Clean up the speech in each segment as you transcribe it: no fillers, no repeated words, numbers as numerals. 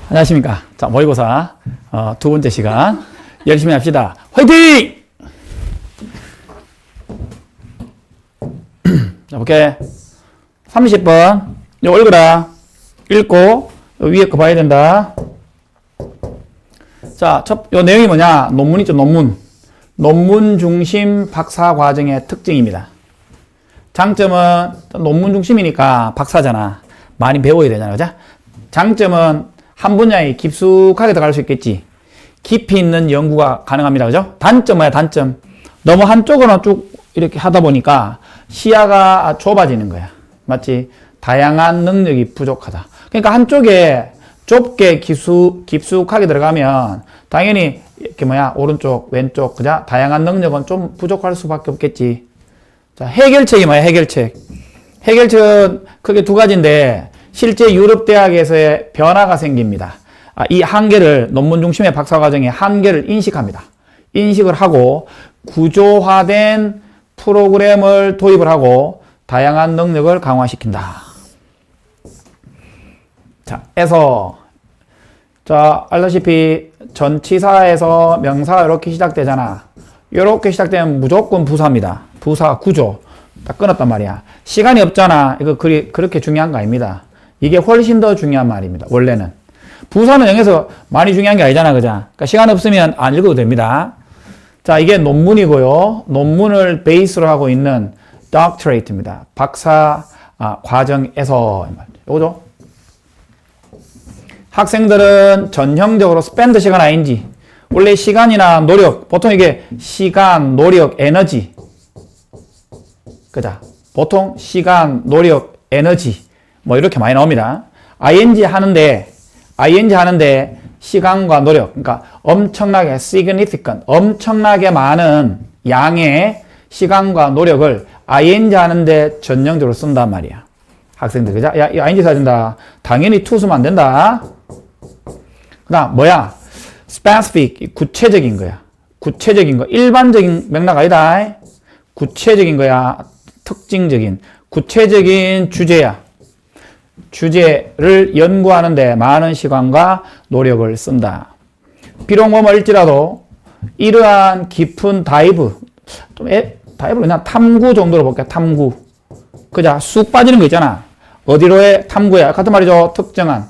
안녕하십니까. 자, 모의고사 두 번째 시간 열심히 합시다. 화이팅! 자, 볼게. 30번 이거 읽어라. 읽고 위에 거 봐야 된다. 자, 요 내용이 뭐냐? 논문 있죠, 논문. 논문 중심 박사 과정의 특징입니다. 장점은 논문 중심이니까 박사잖아. 많이 배워야 되잖아, 그죠? 장점은 한 분야에 깊숙하게 들어갈 수 있겠지. 깊이 있는 연구가 가능합니다, 그죠? 단점 뭐야, 단점? 너무 한쪽으로만 쭉 이렇게 하다 보니까 시야가 좁아지는 거야. 맞지? 다양한 능력이 부족하다. 그러니까 한쪽에 좁게 깊숙하게 들어가면 당연히 이렇게 뭐야, 오른쪽, 왼쪽, 그죠? 다양한 능력은 좀 부족할 수밖에 없겠지. 자, 해결책이 뭐야, 해결책. 해결책은 크게 두 가지인데 실제 유럽 대학에서의 변화가 생깁니다. 이 한계를, 논문 중심의 박사과정의 한계를 인식합니다. 인식을 하고 구조화된 프로그램을 도입을 하고 다양한 능력을 강화시킨다. 자, 알다시피 전치사에서 명사가 이렇게 시작되잖아. 이렇게 시작되면 무조건 부사입니다. 부사, 구조. 딱 끊었단 말이야. 시간이 없잖아. 이거 그렇게 중요한 거 아닙니다. 이게 훨씬 더 중요한 말입니다. 원래는. 부사는 여기서 많이 중요한 게 아니잖아. 그죠? 그러니까 시간 없으면 안 읽어도 됩니다. 자, 이게 논문이고요. 논문을 베이스로 하고 있는 doctorate입니다. 박사 과정에서. 요거죠? 학생들은 전형적으로 spend 시간 아닌지. 원래 시간이나 노력, 보통 이게 시간, 노력, 에너지. 그죠? 보통 시간, 노력, 에너지. 뭐 이렇게 많이 나옵니다. ing 하는데 시간과 노력, 그러니까 엄청나게 significant, 엄청나게 많은 양의 시간과 노력을 ing 하는데 전형적으로 쓴단 말이야. 학생들, 그죠? 야, 이 ing 써야 된다. 당연히 to 쓰면 안 된다. 그 다음, 뭐야? specific, 구체적인 거야. 구체적인 거. 일반적인 맥락 아니다. 구체적인 거야. 특징적인, 구체적인 주제야. 주제를 연구하는데 많은 시간과 노력을 쓴다. 비록 뭐일지라도 이러한 깊은 다이브, 다이브를 그냥 탐구 정도로 볼게요. 탐구. 그자, 쑥 빠지는 거 있잖아. 어디로의 탐구야? 같은 말이죠. 특정한.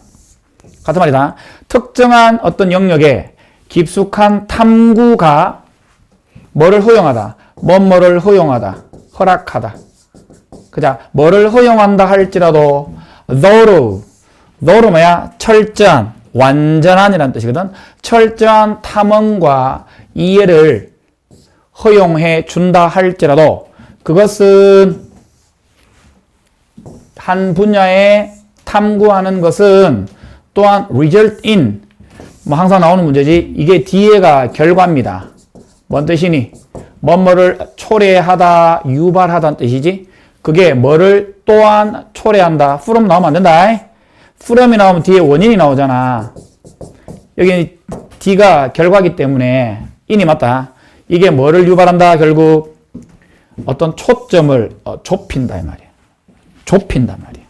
같은 말이다. 특정한 어떤 영역에 깊숙한 탐구가 뭐를 허용하다. 뭐를 허용하다. 허락하다. 그자, 뭐를 허용한다 할지라도 thorough 뭐야? 철저한, 완전한이라는 뜻이거든. 철저한 탐험과 이해를 허용해 준다 할지라도 그것은 한 분야에 탐구하는 것은 또한 result in, 뭐 항상 나오는 문제지. 이게 뒤에가 결과입니다. 뭔 뜻이니? 뭐를 초래하다, 유발하다는 뜻이지. 그게 뭐를 또한 초래한다. from 나오면 안 된다. from이 나오면 뒤에 원인이 나오잖아. 여기 D가 결과기 때문에 in이 맞다. 이게 뭐를 유발한다? 결국 어떤 초점을 좁힌다 이 말이야. 좁힌단 말이야.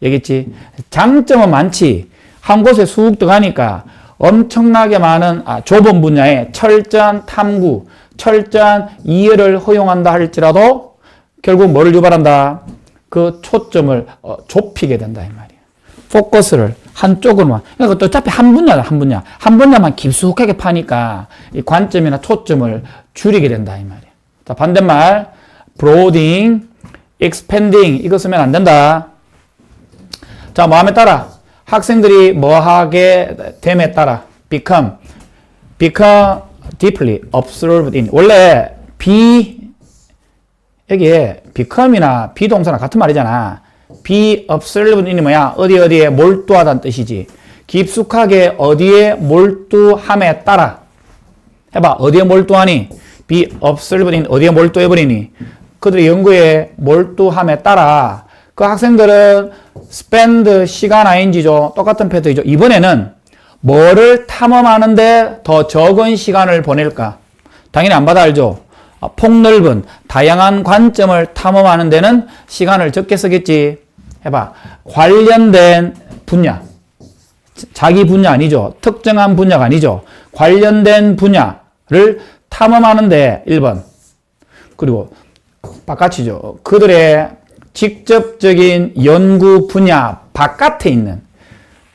얘기했지? 장점은 많지. 한 곳에 쑥 들어가니까 엄청나게 많은 좁은 분야에 철저한 탐구, 철저한 이해를 허용한다 할지라도 결국 뭐를 유발한다? 그 초점을 좁히게 된다 이 말이야. 포커스를 한쪽으로만. 그러니까 어차피 한 분야만 깊숙하게 파니까 이 관점이나 초점을 줄이게 된다 이 말이야. 자, 반대말 broadening, expanding 이거 쓰면 안 된다. 자, 뭐함에 따라 학생들이 뭐 하게 됨에 따라 become deeply absorbed in. 원래 여기에 become이나 비동사나 같은 말이잖아. be absorbed in이 뭐야? 어디에 몰두하다는 뜻이지. 깊숙하게 어디에 몰두함에 따라. 해봐. 어디에 몰두하니? be absorbed in 어디에 몰두해버리니? 그들의 연구에 몰두함에 따라 그 학생들은 spend 시간 ing죠. 똑같은 패턴이죠. 이번에는 뭐를 탐험하는데 더 적은 시간을 보낼까? 당연히 안 받아 알죠. 폭넓은 다양한 관점을 탐험하는 데는 시간을 적게 쓰겠지. 해봐. 관련된 분야. 자기 분야 아니죠. 특정한 분야가 아니죠. 관련된 분야를 탐험하는데 1번. 그리고 바깥이죠. 그들의 직접적인 연구 분야 바깥에 있는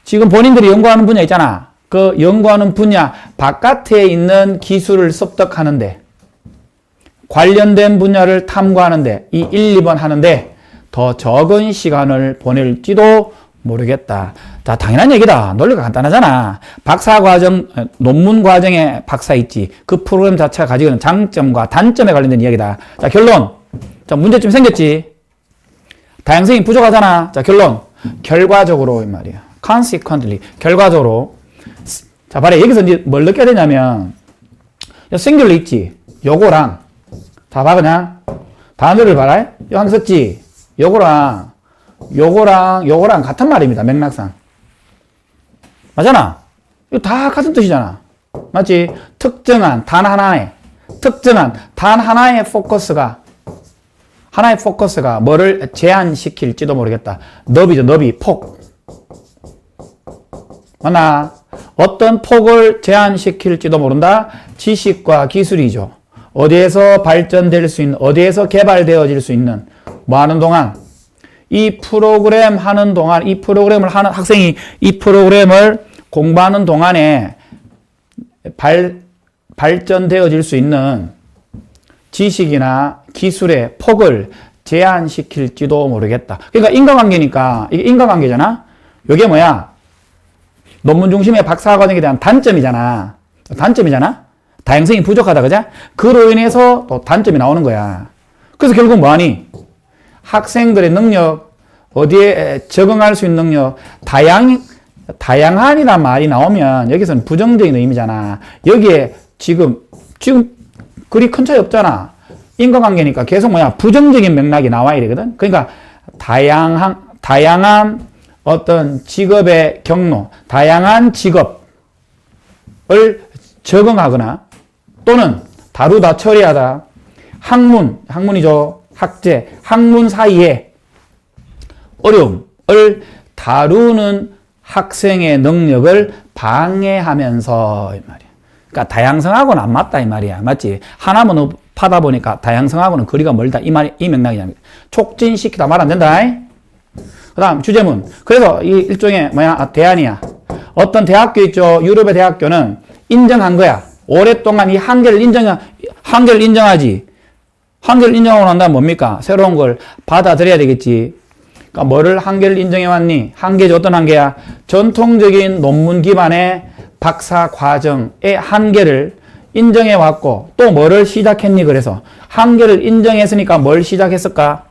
지금 본인들이 연구하는 분야 있잖아. 그 연구하는 분야 바깥에 있는 기술을 습득하는데 관련된 분야를 탐구하는데 이 1, 2번 하는데 더 적은 시간을 보낼지도 모르겠다. 자, 당연한 얘기다. 논리가 간단하잖아. 박사과정, 논문 과정에 박사 있지. 그 프로그램 자체가 가지고 있는 장점과 단점에 관련된 이야기다. 자, 결론. 자, 문제점 생겼지. 다양성이 부족하잖아. 자, 결론. 결과적으로, 이 말이야. consequently. 결과적으로. 자, 봐라. 여기서 이제 뭘 느껴야 되냐면, 싱귤러 있지. 요거랑, 다 봐, 그냥. 단어를 봐라. 요 한 개 썼지. 요거랑 같은 말입니다. 맥락상. 맞잖아. 이거 다 같은 뜻이잖아. 맞지? 특정한 단 하나의 포커스가 뭐를 제한시킬지도 모르겠다. 너비죠, 너비, 폭. 맞나? 어떤 폭을 제한시킬지도 모른다. 지식과 기술이죠. 어디에서 발전될 수 있는, 어디에서 개발되어질 수 있는, 뭐 하는 동안, 이 프로그램을 하는 학생이 이 프로그램을 공부하는 동안에 발전되어질 수 있는 지식이나 기술의 폭을 제한시킬지도 모르겠다. 그러니까 인과관계니까, 이게 인과관계잖아? 이게 뭐야? 논문 중심의 박사과정에 대한 단점이잖아. 다양성이 부족하다, 그죠? 그로 인해서 또 단점이 나오는 거야. 그래서 결국 뭐하니? 학생들의 능력, 어디에 적응할 수 있는 능력, 다양한이란 말이 나오면 여기서는 부정적인 의미잖아. 여기에 지금 그리 큰 차이 없잖아. 인과관계니까 계속 뭐야? 부정적인 맥락이 나와야 되거든. 그러니까 다양한 어떤 직업의 경로, 다양한 직업을 적응하거나 또는 다루다 처리하다 학문이죠. 학문 사이에 어려움을 다루는 학생의 능력을 방해하면서 이 말이야. 그러니까 다양성하고는 안 맞다 이 말이야. 맞지? 하나만 파다 보니까 다양성하고는 거리가 멀다 이 맥락이야. 촉진시키다 말 안 된다. 그 다음 주제문. 그래서 이 일종의 대안이야. 어떤 대학교 있죠. 유럽의 대학교는 인정한 거야. 오랫동안 이 한계를 인정하지. 한계를 인정하고 난 다음 뭡니까? 새로운 걸 받아들여야 되겠지. 그러니까 뭐를 한계를 인정해왔니? 한계지 어떤 한계야? 전통적인 논문 기반의 박사 과정의 한계를 인정해왔고 또 뭐를 시작했니? 그래서 한계를 인정했으니까 뭘 시작했을까?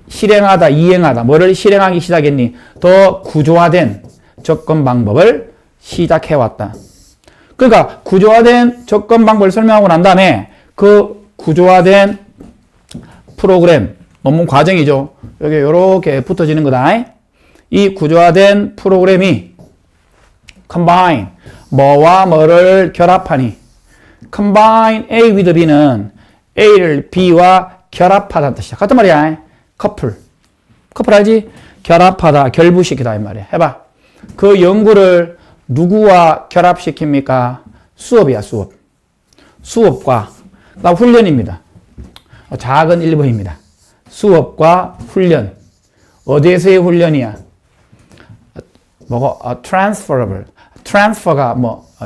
실행하다, 이행하다. 뭐를 실행하기 시작했니? 더 구조화된 접근 방법을 시작해왔다. 그러니까 구조화된 접근 방법을 설명하고 난 다음에 그 구조화된 프로그램, 논문 과정이죠. 여기 이렇게 붙어지는 거다. 이 구조화된 프로그램이 combine, 뭐와 뭐를 결합하니. combine A with B는 A를 B와 결합하다는 뜻이야. 같은 말이야. 커플 알지? 결합하다, 결부시키다 이 말이야. 해봐. 그 연구를 누구와 결합시킵니까? 수업이야, 수업. 수업과 그다음 훈련입니다. 작은 일부입니다. 수업과 훈련. 어디에서의 훈련이야? transferable. transfer가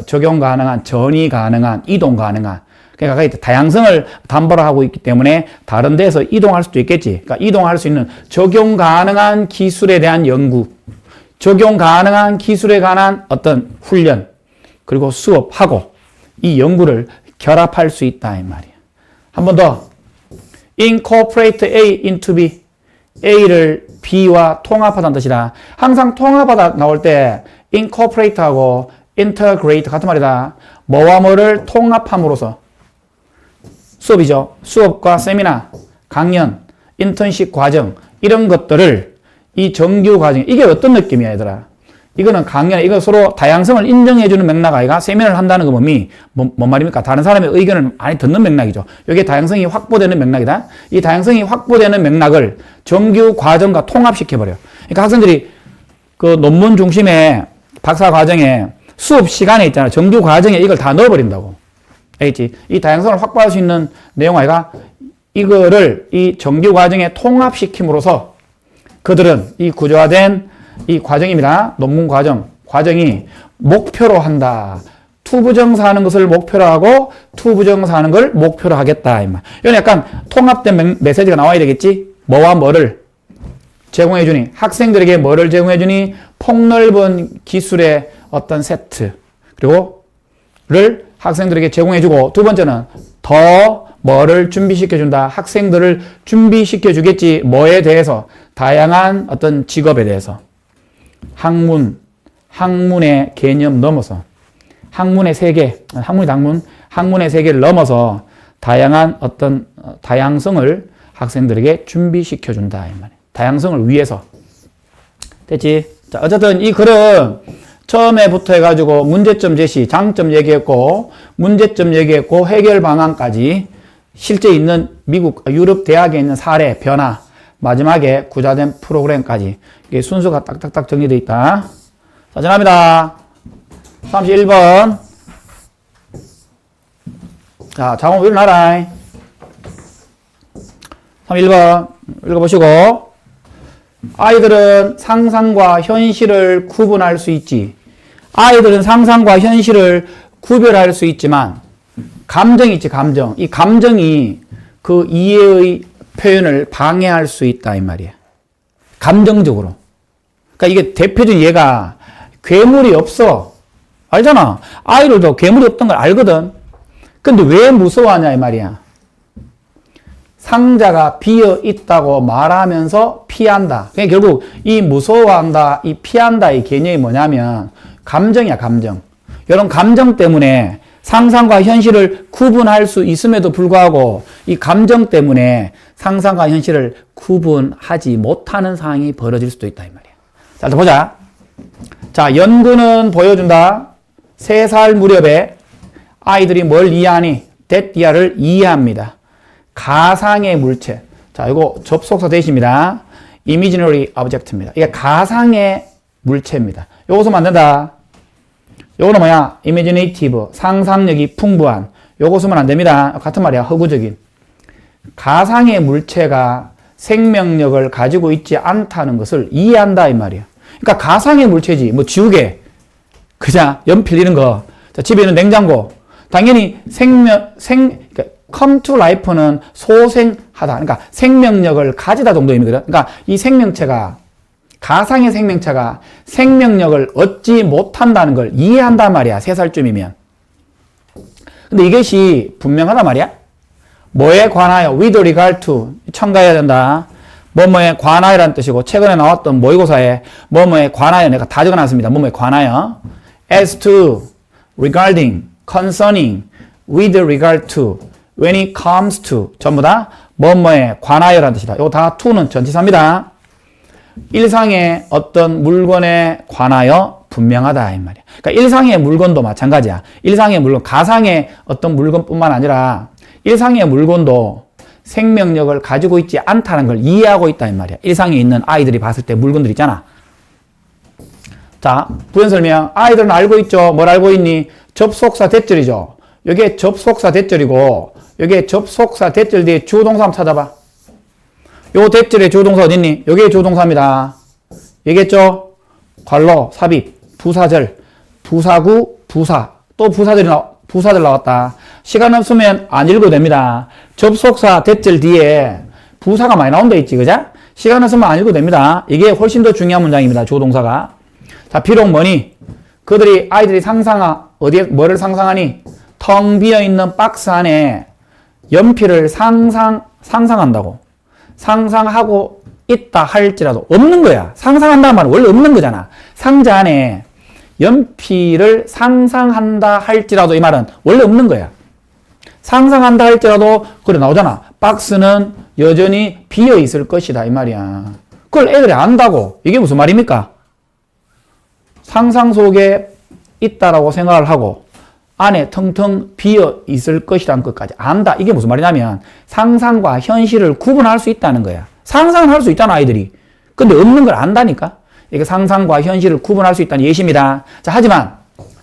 적용 가능한, 전이 가능한, 이동 가능한. 그러니까 다양성을 담보로 하고 있기 때문에 다른 데서 이동할 수도 있겠지. 그러니까 이동할 수 있는 적용 가능한 기술에 대한 연구, 적용 가능한 기술에 관한 어떤 훈련, 그리고 수업하고 이 연구를 결합할 수 있다 이 말이야. 한 번 더. incorporate A into B. A를 B와 통합하다는 뜻이다. 항상 통합하다 나올 때 incorporate하고 integrate 같은 말이다. 뭐와 뭐를 통합함으로써 수업이죠. 수업과 세미나, 강연, 인턴십 과정 이런 것들을 이 정규 과정 이게 어떤 느낌이야 얘들아. 이거는 강연, 이거 서로 다양성을 인정해주는 맥락 아이가 세미나를 한다는 거 뭔 말입니까? 다른 사람의 의견을 많이 듣는 맥락이죠. 이게 다양성이 확보되는 맥락이다. 이 다양성이 확보되는 맥락을 정규 과정과 통합시켜버려. 그러니까 학생들이 그 논문 중심의 박사 과정에 수업 시간에 있잖아. 정규 과정에 이걸 다 넣어버린다고. 알겠지? 이 다양성을 확보할 수 있는 내용 아이가 이거를 이 정규 과정에 통합시킴으로써 그들은 이 구조화된 이 과정입니다. 논문 과정이 목표로 한다. 투부정사 하는 것을 목표로 하고 투부정사 하는 걸 목표로 하겠다. 이건 약간 통합된 메시지가 나와야 되겠지? 뭐와 뭐를 제공해주니? 학생들에게 뭐를 제공해주니? 폭넓은 기술의 어떤 세트. 그리고 를 학생들에게 제공해주고 두 번째는 더 뭐를 준비시켜준다. 학생들을 준비시켜주겠지. 뭐에 대해서? 다양한 어떤 직업에 대해서. 학문의 개념 넘어서 학문의 세계, 학문의 세계를 넘어서 다양한 어떤 다양성을 학생들에게 준비시켜준다. 이 말이야. 다양성을 위해서. 됐지? 자, 어쨌든 이 글은 처음에부터 해가지고 문제점 제시, 장점 얘기했고, 문제점 얘기했고, 해결 방안까지 실제 있는 미국, 유럽 대학에 있는 사례, 변화, 마지막에 구자된 프로그램까지 이게 순서가 딱딱딱 정리되어 있다. 자, 전합니다. 31번. 자, 작업 일어나라. 31번 읽어보시고. 아이들은 상상과 현실을 구분할 수 있지. 아이들은 상상과 현실을 구별할 수 있지만 감정이 있지, 감정. 이 감정이 그 이해의 표현을 방해할 수 있다 이 말이야. 감정적으로. 그러니까 이게 대표적인 예가 괴물이 없어. 알잖아. 아이들도 괴물이 없던 걸 알거든. 근데 왜 무서워하냐 이 말이야. 상자가 비어 있다고 말하면서 피한다. 그러니까 결국 이 무서워한다, 이 피한다 이 개념이 뭐냐면 감정이야, 감정. 이런 감정 때문에 상상과 현실을 구분할 수 있음에도 불구하고 이 감정 때문에 상상과 현실을 구분하지 못하는 상황이 벌어질 수도 있다 이 말이야. 자, 또 보자. 자, 연구는 보여준다. 3살 무렵에 아이들이 뭘 이해하니? 데띠아를 이해합니다. 가상의 물체. 자, 이거 접속사 대시입니다. Imaginary object입니다. 이게 가상의 물체입니다. 요거 쓰면 안 된다. 요거는 뭐야? imaginative, 상상력이 풍부한. 요거 쓰면 안 됩니다. 같은 말이야. 허구적인. 가상의 물체가 생명력을 가지고 있지 않다는 것을 이해한다 이 말이야. 그러니까 가상의 물체지. 뭐 지우개, 그냥 연필 이런 거. 자, 집에 있는 냉장고. 당연히 그러니까 come to life는 소생하다. 그러니까 생명력을 가지다 정도 의미거든. 그러니까 이 생명체가, 가상의 생명체가 생명력을 얻지 못한다는 걸 이해한단 말이야. 3살쯤이면. 근데 이것이 분명하단 말이야. 뭐에 관하여? with regard to. 첨가해야 된다. 뭐뭐에 관하여라는 뜻이고, 최근에 나왔던 모의고사에 뭐뭐에 관하여 내가 다 적어놨습니다. 뭐뭐에 관하여. as to, regarding, concerning, with regard to, when it comes to. 전부 다 뭐뭐에 관하여라는 뜻이다. 이거 다 to는 전치사입니다. 일상의 어떤 물건에 관하여 분명하다 이 말이야. 그러니까 일상의 물건도 마찬가지야. 일상의 물건, 가상의 어떤 물건뿐만 아니라 일상의 물건도 생명력을 가지고 있지 않다는 걸 이해하고 있다 이 말이야. 일상에 있는 아이들이 봤을 때 물건들 있잖아. 자, 부연 설명. 아이들은 알고 있죠. 뭘 알고 있니? 접속사 대절이죠. 여기에 접속사 대절이고 여기에 접속사 대절 뒤에 주동사 한번 찾아봐. 요 대절의 주동사 어딨니? 여기에 주동사입니다. 얘기했죠? 관로, 삽입, 부사절, 부사구, 부사. 또 부사들 나왔다. 시간 없으면 안 읽어도 됩니다. 접속사 대절 뒤에 부사가 많이 나온다 있지, 그자? 시간 없으면 안 읽어도 됩니다. 이게 훨씬 더 중요한 문장입니다. 주동사가. 자, 비록 뭐니? 아이들이 어디에, 뭐를 상상하니? 텅 비어있는 박스 안에 연필을 상상한다고. 상상하고 있다 할지라도 없는 거야. 상상한다는 말은 원래 없는 거잖아. 상자 안에 연필을 상상한다 할지라도 이 말은 원래 없는 거야. 상상한다 할지라도 그래 나오잖아. 박스는 여전히 비어 있을 것이다 이 말이야. 그걸 애들이 안다고. 이게 무슨 말입니까? 상상 속에 있다라고 생각을 하고 안에 텅텅 비어 있을 것이라는 것까지 안다. 이게 무슨 말이냐면 상상과 현실을 구분할 수 있다는 거야. 상상을 할 수 있잖아 아이들이. 근데 없는 걸 안다니까. 이게 상상과 현실을 구분할 수 있다는 예시입니다. 자, 하지만,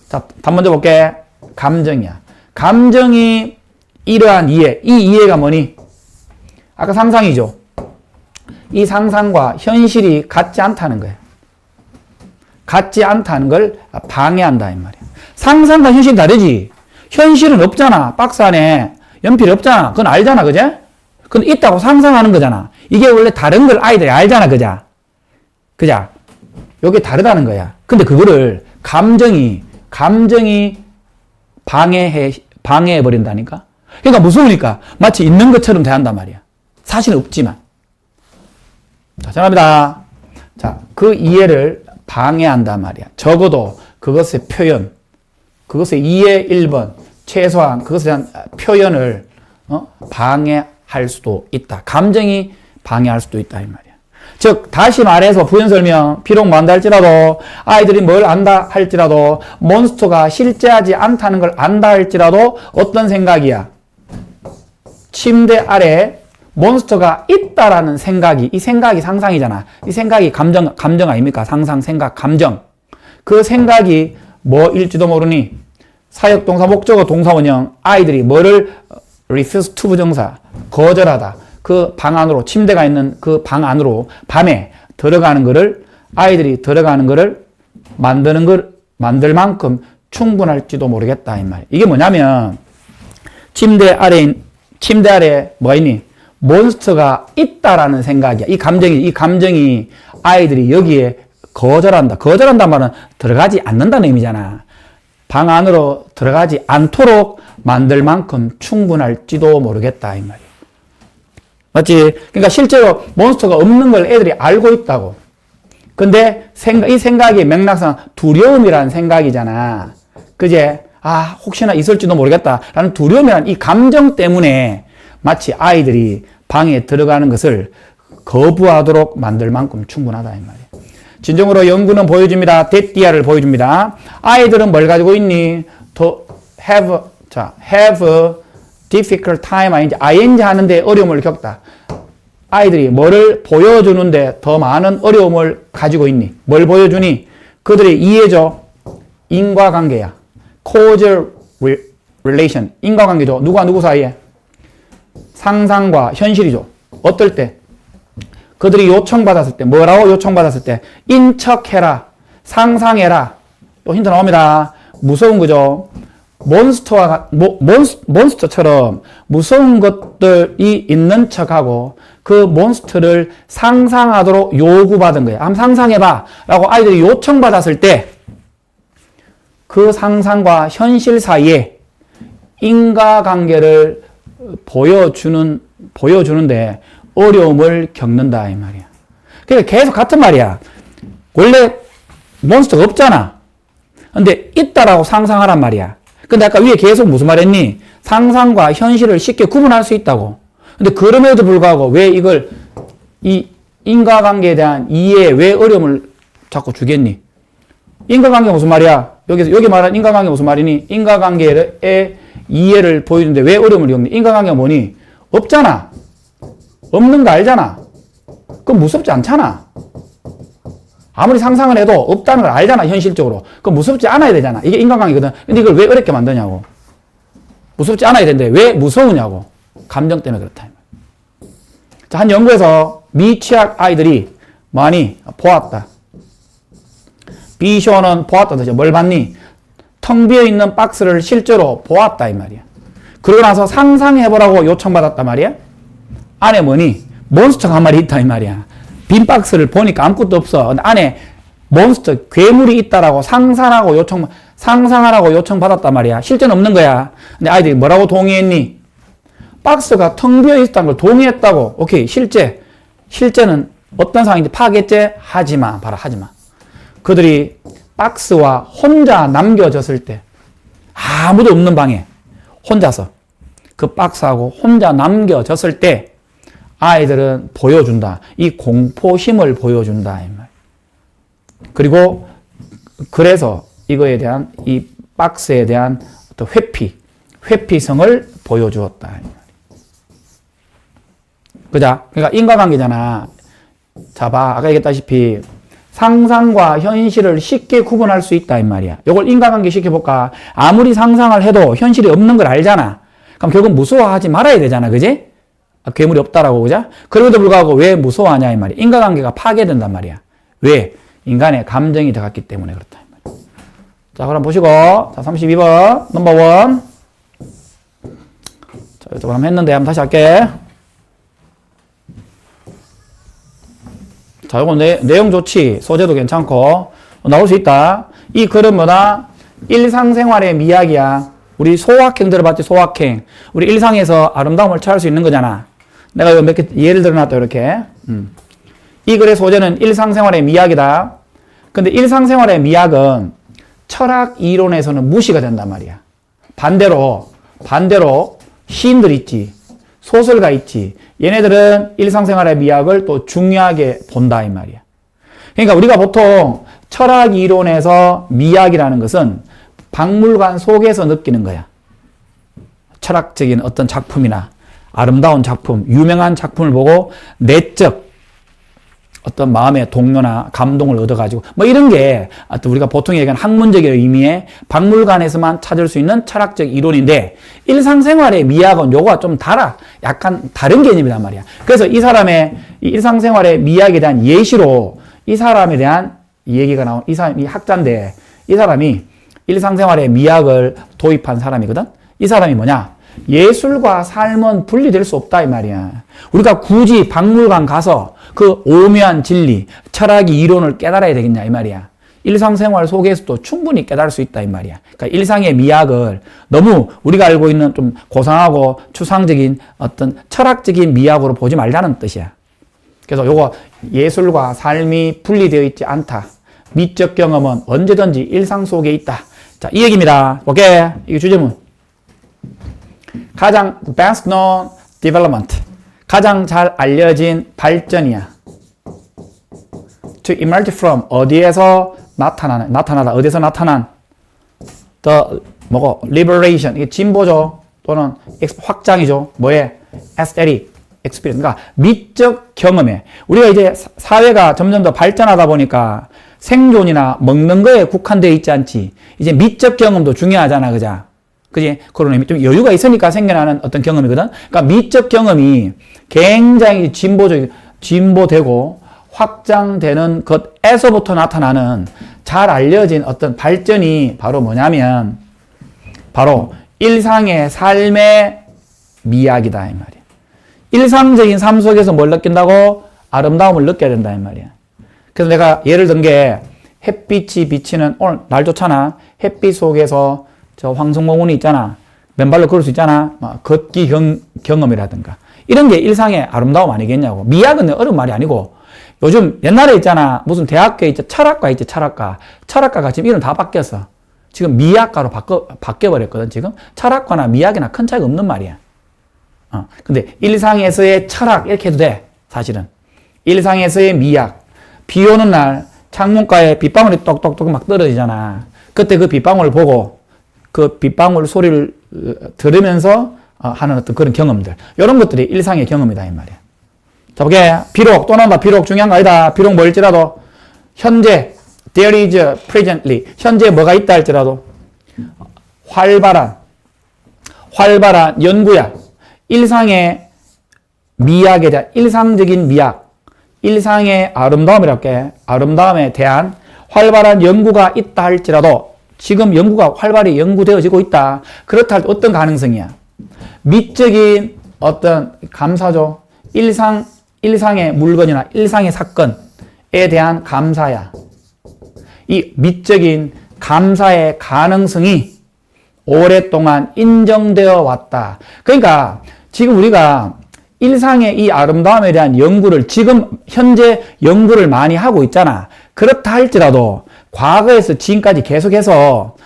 자, 답 먼저 볼게. 감정이야. 감정이 이러한 이해, 이 이해가 뭐니? 아까 상상이죠. 이 상상과 현실이 같지 않다는 거예요. 같지 않다는 걸 방해한다 이 말이야. 상상과 현실이 다르지. 현실은 없잖아. 박스 안에 연필이 없잖아. 그건 알잖아, 그제? 그건 있다고 상상하는 거잖아. 이게 원래 다른 걸 아이들이 알잖아, 그자? 그자? 요게 다르다는 거야. 근데 그거를 감정이 방해해버린다니까? 그러니까 무서우니까 마치 있는 것처럼 대한단 말이야. 사실은 없지만. 자, 정합니다. 자, 그 이해를 방해한단 말이야. 적어도 그것의 표현, 그것의 이해 1번, 최소한 그것에 대한 표현을 방해할 수도 있다. 감정이 방해할 수도 있다 이 말이야. 즉 다시 말해서 부연 설명, 비록 뭐한다 할지라도 아이들이 뭘 안다 할지라도 몬스터가 실제하지 않다는 걸 안다 할지라도 어떤 생각이야? 침대 아래 몬스터가 있다라는 생각이, 이 생각이 상상이잖아. 이 생각이 감정 아닙니까? 상상, 생각, 감정. 그 생각이 뭐일지도 모르니 사역동사, 목적어, 동사원형 아이들이 뭐를 refuse to 부정사, 거절하다. 그 방 안으로, 침대가 있는 그 방 안으로 밤에 들어가는 거를, 아이들이 들어가는 거를 만들 만큼 충분할지도 모르겠다 이 말. 이게 뭐냐면 침대 아래 뭐 있니? 몬스터가 있다라는 생각이야. 이 감정이 아이들이 여기에 거절한다. 거절한다는 말은 들어가지 않는다는 의미잖아. 방 안으로 들어가지 않도록 만들 만큼 충분할지도 모르겠다 이 말이야. 맞지? 그러니까 실제로 몬스터가 없는 걸 애들이 알고 있다고. 근데 이 생각이 맥락상 두려움이라는 생각이잖아. 그제? 아, 혹시나 있을지도 모르겠다라는 두려움이라는 이 감정 때문에 마치 아이들이 방에 들어가는 것을 거부하도록 만들 만큼 충분하다 이 말이에요. 진정으로 연구는 보여줍니다. 데띠아를 보여줍니다. 아이들은 뭘 가지고 있니? have difficult time, ing 하는데 어려움을 겪다. 아이들이 뭐를 보여주는데 더 많은 어려움을 가지고 있니? 뭘 보여주니? 그들의 이해죠. 인과관계야. causal relation. 인과관계죠. 누구와 누구 사이에? 상상과 현실이죠. 어떨 때? 그들이 요청받았을 때, 뭐라고 요청받았을 때? 인척해라, 상상해라. 요 힌트 나옵니다. 무서운 거죠. 몬스터처럼 무서운 것들이 있는 척하고 그 몬스터를 상상하도록 요구받은 거예요. 한번 상상해봐 라고 아이들이 요청받았을 때 그 상상과 현실 사이에 인과관계를 보여주는데 어려움을 겪는다 이 말이야. 그러니까 계속 같은 말이야. 원래 몬스터가 없잖아. 근데 있다라고 상상하란 말이야. 근데 아까 위에 계속 무슨 말 했니? 상상과 현실을 쉽게 구분할 수 있다고. 근데 그럼에도 불구하고 왜 이 인과관계에 대한 이해에 왜 어려움을 자꾸 주겠니? 인과관계가 무슨 말이야? 여기 말한 인과관계가 무슨 말이니? 인과관계의 이해를 보여주는데 왜 어려움을 겪니? 인과관계가 뭐니? 없잖아. 없는 거 알잖아. 그럼 무섭지 않잖아. 아무리 상상을 해도 없다는 걸 알잖아, 현실적으로. 그럼 무섭지 않아야 되잖아. 이게 인간관계거든. 근데 이걸 왜 어렵게 만드냐고. 무섭지 않아야 되는데 왜 무서우냐고. 감정 때문에 그렇다. 자, 한 연구에서 미취학 아이들이 많이 보았다. 비쇼는 보았다 뜻이야. 뭘 봤니? 텅 비어있는 박스를 실제로 보았다 이 말이야. 그러고 나서 상상해보라고 요청받았단 말이야. 안에 뭐니? 몬스터가 한 마리 있다 이 말이야. 빈 박스를 보니까 아무것도 없어. 근데 안에 몬스터, 괴물이 있다라고 상상하라고 요청받았단 말이야. 실제는 없는 거야. 근데 아이들이 뭐라고 동의했니? 박스가 텅 비어 있다는 걸 동의했다고. 오케이, 실제는 어떤 상황인지 파악했지? 하지마. 그들이 박스와 혼자 남겨졌을 때, 아무도 없는 방에 혼자서 그 박스하고 혼자 남겨졌을 때 아이들은 보여준다. 이 공포심을 보여준다. 이 말. 그리고 그래서 이거에 대한 이 박스에 대한 어떤 회피성을 보여주었다. 이 말. 그자? 그러니까 인과관계잖아. 자, 봐. 아까 얘기했다시피 상상과 현실을 쉽게 구분할 수 있다 이 말이야. 이걸 인과관계 시켜볼까? 아무리 상상을 해도 현실이 없는 걸 알잖아. 그럼 결국 무서워하지 말아야 되잖아. 그지? 괴물이 없다라고, 그죠? 그럼에도 불구하고 왜 무서워하냐 이 말이야. 인과관계가 파괴된단 말이야. 왜? 인간의 감정이 들어갔기 때문에 그렇다. 자, 그럼 보시고. 자, 32번. 넘버 원. 자, 이쪽으로 한번 했는데 한번 다시 할게. 자, 요거 내용 좋지. 소재도 괜찮고. 나올 수 있다. 이 글은 뭐다? 일상생활의 미학이야. 우리 소확행 들어봤지, 소확행. 우리 일상에서 아름다움을 찾을 수 있는 거잖아. 내가 이거 몇 개 예를 들어놨다, 이렇게. 이 글의 소재는 일상생활의 미학이다. 근데 일상생활의 미학은 철학 이론에서는 무시가 된단 말이야. 반대로 시인들 있지. 소설가 있지. 얘네들은 일상생활의 미학을 또 중요하게 본다, 이 말이야. 그러니까 우리가 보통 철학 이론에서 미학이라는 것은 박물관 속에서 느끼는 거야. 철학적인 어떤 작품이나 아름다운 작품, 유명한 작품을 보고 내적 어떤 마음의 동요나 감동을 얻어가지고 뭐 이런 게 우리가 보통 얘기하는 학문적인 의미의 박물관에서만 찾을 수 있는 철학적 이론인데 일상생활의 미학은 요거와 좀 약간 다른 개념이란 말이야. 그래서 이 사람의 이 일상생활의 미학에 대한 예시로 이 사람에 대한 얘기가 나온 이 사람이 학자인데 이 사람이 일상생활의 미학을 도입한 사람이거든. 이 사람이 뭐냐? 예술과 삶은 분리될 수 없다 이 말이야. 우리가 굳이 박물관 가서 그 오묘한 진리, 철학의 이론을 깨달아야 되겠냐 이 말이야. 일상생활 속에서도 충분히 깨달을 수 있다 이 말이야. 그러니까 일상의 미학을 너무 우리가 알고 있는 좀 고상하고 추상적인 어떤 철학적인 미학으로 보지 말자는 뜻이야. 그래서 요거 예술과 삶이 분리되어 있지 않다. 미적 경험은 언제든지 일상 속에 있다. 자, 이 얘기입니다. 오케이. 이게 주제문. 가장 best known development. 가장 잘 알려진 발전이야. To emerge from. 어디에서 나타나다. 어디에서 나타난. The, liberation. 이게 진보죠. 또는 확장이죠. 뭐에? aesthetic experience. 그러니까 미적 경험에. 우리가 이제 사회가 점점 더 발전하다 보니까 생존이나 먹는 거에 국한되어 있지 않지. 이제 미적 경험도 중요하잖아. 그죠? 그지? 그런 의미. 좀 여유가 있으니까 생겨나는 어떤 경험이거든? 그러니까 미적 경험이 굉장히 진보되고 확장되는 것에서부터 나타나는 잘 알려진 어떤 발전이 바로 뭐냐면, 바로 일상의 삶의 미학이다. 이 말이야. 일상적인 삶 속에서 뭘 느낀다고? 아름다움을 느껴야 된다. 이 말이야. 그래서 내가 예를 든 게 햇빛이 비치는 오늘 날 좋잖아. 햇빛 속에서 저 황성공원이 있잖아. 맨발로 걸을 수 있잖아. 걷기 경험이라든가. 이런 게 일상의 아름다움 아니겠냐고. 미학은 어려운 말이 아니고 요즘 옛날에 있잖아. 무슨 대학교에 있지. 철학과 있지. 철학과가 지금 이름 다 바뀌었어. 지금 미학과로 바뀌어버렸거든. 지금 철학과나 미학이나 큰 차이가 없는 말이야. 근데 일상에서의 철학 이렇게 해도 돼. 사실은. 일상에서의 미학. 비 오는 날 창문가에 빗방울이 똑똑똑 막 떨어지잖아. 그때 그 빗방울을 보고 그 빗방울 소리를 들으면서 하는 어떤 그런 경험들. 이런 것들이 일상의 경험이다 이 말이야. 자, 보게. 비록 또 나온다. 비록 중요한 거 아니다. 비록 뭘지라도 현재 there is presently 현재 뭐가 있다 할지라도 활발한 연구야. 일상의 미학에 대한 일상적인 미학. 일상의 아름다움이라고 해. 아름다움에 대한 활발한 연구가 있다 할지라도 지금 연구가 활발히 연구되어지고 있다. 그렇다 할 때 어떤 가능성이야? 미적인 어떤 감사죠. 일상의 물건이나 일상의 사건에 대한 감사야. 이 미적인 감사의 가능성이 오랫동안 인정되어 왔다. 그러니까 지금 우리가 일상의 이 아름다움에 대한 연구를 지금 현재 연구를 많이 하고 있잖아. 그렇다 할지라도 과거에서 지금까지 계속해서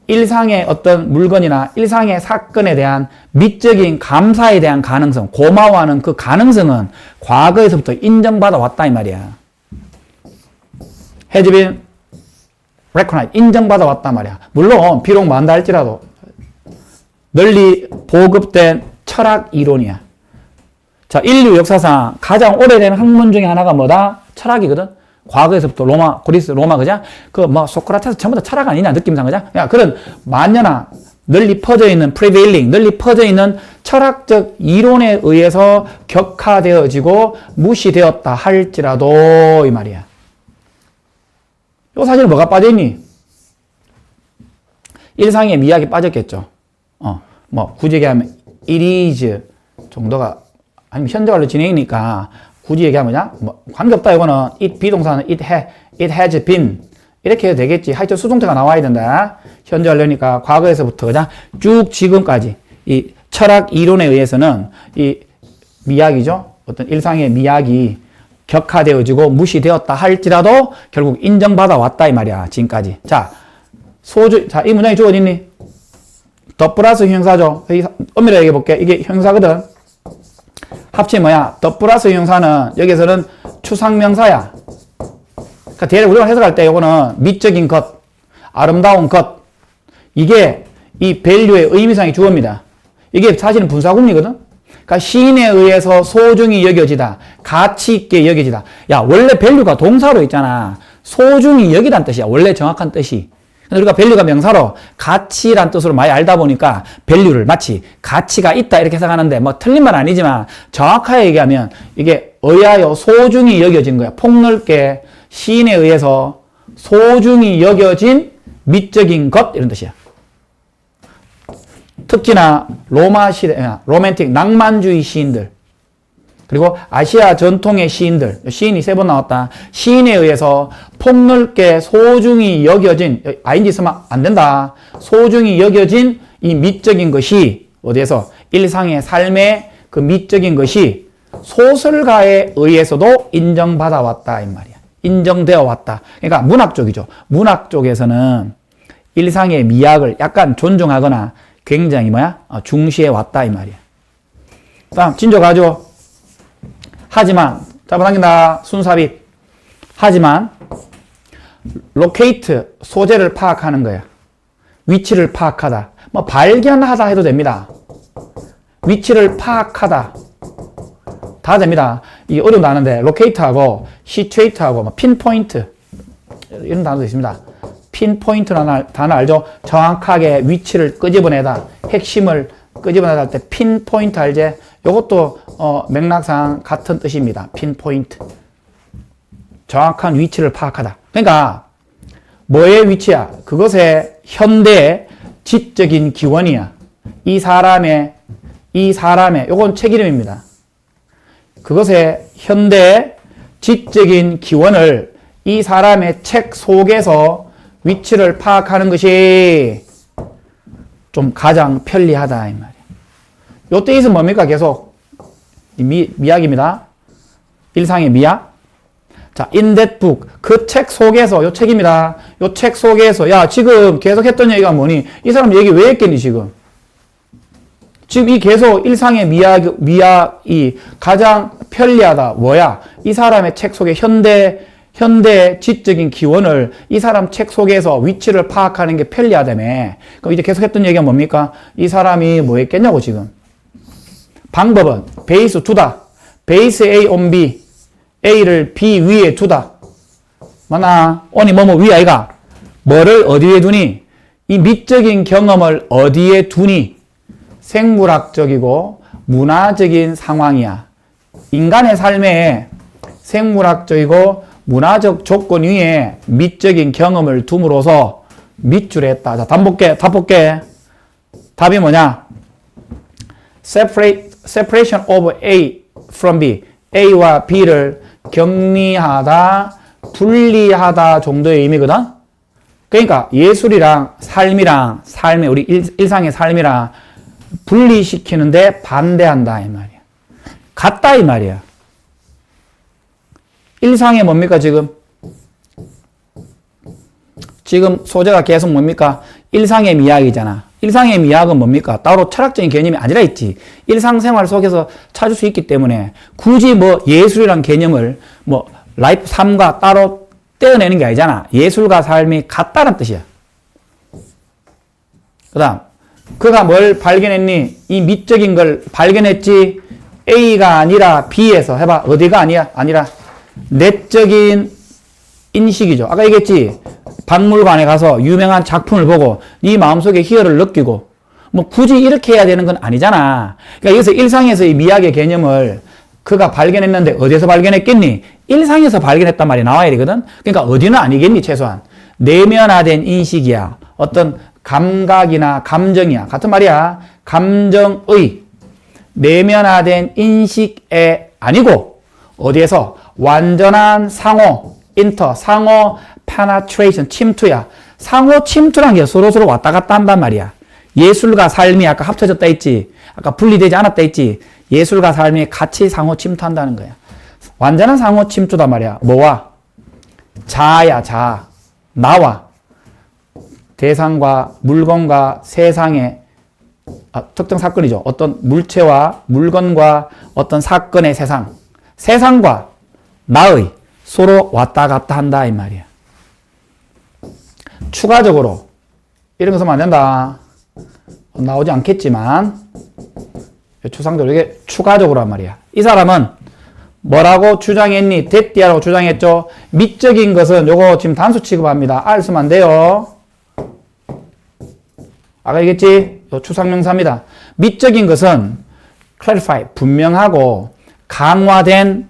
일상의 어떤 물건이나 일상의 사건에 대한 미적인 감사에 대한 가능성, 고마워하는 그 가능성은 과거에서부터 인정받아 왔다 이 말이야. has been recognized. 인정받아 왔단 말이야. 물론 비록 많다 할지라도 널리 보급된 철학 이론이야. 자, 인류 역사상 가장 오래된 학문 중에 하나가 뭐다? 철학이거든. 과거에서부터 로마, 그리스, 로마, 그죠? 소크라테스 전부 다 철학 아니냐, 느낌상, 그죠? 그런 만연한, 널리 퍼져 있는 prevailing, 널리 퍼져 있는 철학적 이론에 의해서 격화되어지고 무시되었다 할지라도, 이 말이야. 요 사실은 뭐가 빠져있니? 일상의 미학이 빠졌겠죠. 굳이 얘기하면, it is 정도가, 아니면 현재완료 진행이니까, 굳이 얘기하면, 관계없다, 이거는, it 비동사는 it has been. 이렇게 해도 되겠지. 하여튼 수동태가 나와야 된다. 현재 완료니까 과거에서부터 그냥 쭉 지금까지 이 철학 이론에 의해서는 이 미학이죠. 어떤 일상의 미학이 격화되어지고 무시되었다 할지라도 결국 인정받아 왔다 이 말이야. 지금까지. 자, 이 문장이 주어 어딨니? 더 플러스 형용사죠. 엄밀하게 얘기해 볼게. 이게 형용사거든. 합치 뭐야? 더 플러스 형용사는 여기서는 추상명사야. 그러니까 대략 우리가 해석할 때 이거는 미적인 것, 아름다운 것, 이게 이 밸류의 의미상의 주어입니다. 이게 사실은 분사구문이거든. 그러니까 시인에 의해서 소중히 여겨지다, 가치 있게 여겨지다. 야, 원래 밸류가 동사로 있잖아. 소중히 여기란 뜻이야. 원래 정확한 뜻이. 근데 우리가 밸류가 명사로 가치란 뜻으로 많이 알다 보니까 밸류를 마치 가치가 있다 이렇게 해석하는데 틀린 말 아니지만 정확하게 얘기하면 이게 의하여 소중히 여겨진 거야. 폭넓게 시인에 의해서 소중히 여겨진 미적인 것 이런 뜻이야. 특히나 로마 시대, 로맨틱 낭만주의 시인들 그리고 아시아 전통의 시인들, 시인이 3번 나왔다. 시인에 의해서 폭넓게 소중히 여겨진, ing 쓰면 안 된다. 소중히 여겨진 이 미적인 것이 어디에서? 일상의 삶의 그 미적인 것이 소설가에 의해서도 인정받아 왔다 이 말이야. 인정되어 왔다. 그러니까 문학 쪽이죠. 문학 쪽에서는 일상의 미학을 약간 존중하거나 굉장히 중시해 왔다 이 말이야. 다음 진조 가죠. 하지만 잡아당긴다. 순삽입. 하지만 locate 소재를 파악하는 거야. 위치를 파악하다. 발견하다 해도 됩니다. 위치를 파악하다. 다 됩니다. 이게 어려운 단어인데 locate하고 situate하고 pinpoint 이런 단어도 있습니다. pinpoint라는 단어 알죠? 정확하게 위치를 끄집어내다. 핵심을 끄집어내다 할 때 pinpoint 알지? 이것도 맥락상 같은 뜻입니다. pinpoint. 정확한 위치를 파악하다. 그러니까 뭐의 위치야? 그것의 현대 지적인 기원이야. 이 사람의 요건 책 이름입니다. 그것의 현대 지적인 기원을 이 사람의 책 속에서 위치를 파악하는 것이 좀 가장 편리하다 이 말이야. 요때 있으면 뭡니까? 계속 미학입니다. 일상의 미학. 자, in that book 그 책 속에서 요 책입니다. 요 책 속에서 야 지금 계속 했던 얘기가 뭐니? 이 사람 얘기 왜 했겠니 지금? 지금 이 계속 일상의 미학이 가장 편리하다. 뭐야? 이 사람의 책 속에 현대 지적인 기원을 이 사람 책 속에서 위치를 파악하는 게 편리하다며. 그럼 이제 계속 했던 얘기가 뭡니까? 이 사람이 뭐 했겠냐고 지금. 방법은 베이스 두다. 베이스 A on B. A를 B 위에 두다. 맞나? 언니 뭐뭐 위 아이가? 뭐를 어디에 두니? 이 미적인 경험을 어디에 두니? 생물학적이고 문화적인 상황이야. 인간의 삶에 생물학적이고 문화적 조건 위에 미적인 경험을 둠으로써 밑줄에 했다. 자, 답 볼게. 답이 뭐냐? Separation of A from B. A와 B를 격리하다, 분리하다 정도의 의미거든? 그러니까 예술이랑 삶의 우리 일상의 삶이랑 분리시키는데 반대한다 이 말이야. 같다 이 말이야. 일상에 뭡니까 지금? 지금 소재가 계속 뭡니까? 일상의 미학이잖아. 일상의 미학은 뭡니까? 따로 철학적인 개념이 아니라 있지. 일상생활 속에서 찾을 수 있기 때문에 굳이 예술이란 개념을 라이프 삶과 따로 떼어내는 게 아니잖아. 예술과 삶이 같다는 뜻이야. 그 다음 그가 뭘 발견했니? 이 미적인 걸 발견했지. A가 아니라 B에서 해봐. 어디가 아니라 내적인 인식이죠. 아까 얘기했지. 박물관에 가서 유명한 작품을 보고 네 마음속에 희열을 느끼고 뭐 굳이 이렇게 해야 되는 건 아니잖아. 그러니까 여기서 일상에서의 미학의 개념을 그가 발견했는데 어디서 발견했겠니? 일상에서 발견했단 말이 나와야 되거든. 그러니까 어디는 아니겠니 최소한. 내면화된 인식이야. 어떤 감각이나 감정이야. 같은 말이야. 감정의 내면화된 인식에 아니고 어디에서 완전한 상호 상호 penetration 침투야. 상호 침투란 게 서로서로 왔다 갔다 한단 말이야. 예술과 삶이 아까 합쳐졌다 했지. 아까 분리되지 않았다 했지. 예술과 삶이 같이 상호 침투한다는 거야. 완전한 상호 침투단 말이야. 뭐와? 자아야, 자아. 나와. 대상과 물건과 세상의 특정 사건이죠. 어떤 물체와 물건과 어떤 사건의 세상. 세상과 나의 서로 왔다 갔다 한다 이 말이야. 추가적으로 이런 거 쓰면 안 된다. 나오지 않겠지만 추상적으로 이게 추가적으로 한 말이야. 이 사람은 뭐라고 주장했니? 됐디야라고 주장했죠. 미적인 것은 요거 지금 단수 취급합니다. 알 쓰면 안 돼요. 아까 얘기했지? 요 추상명사입니다. 미적인 것은 clarify, 분명하고 강화된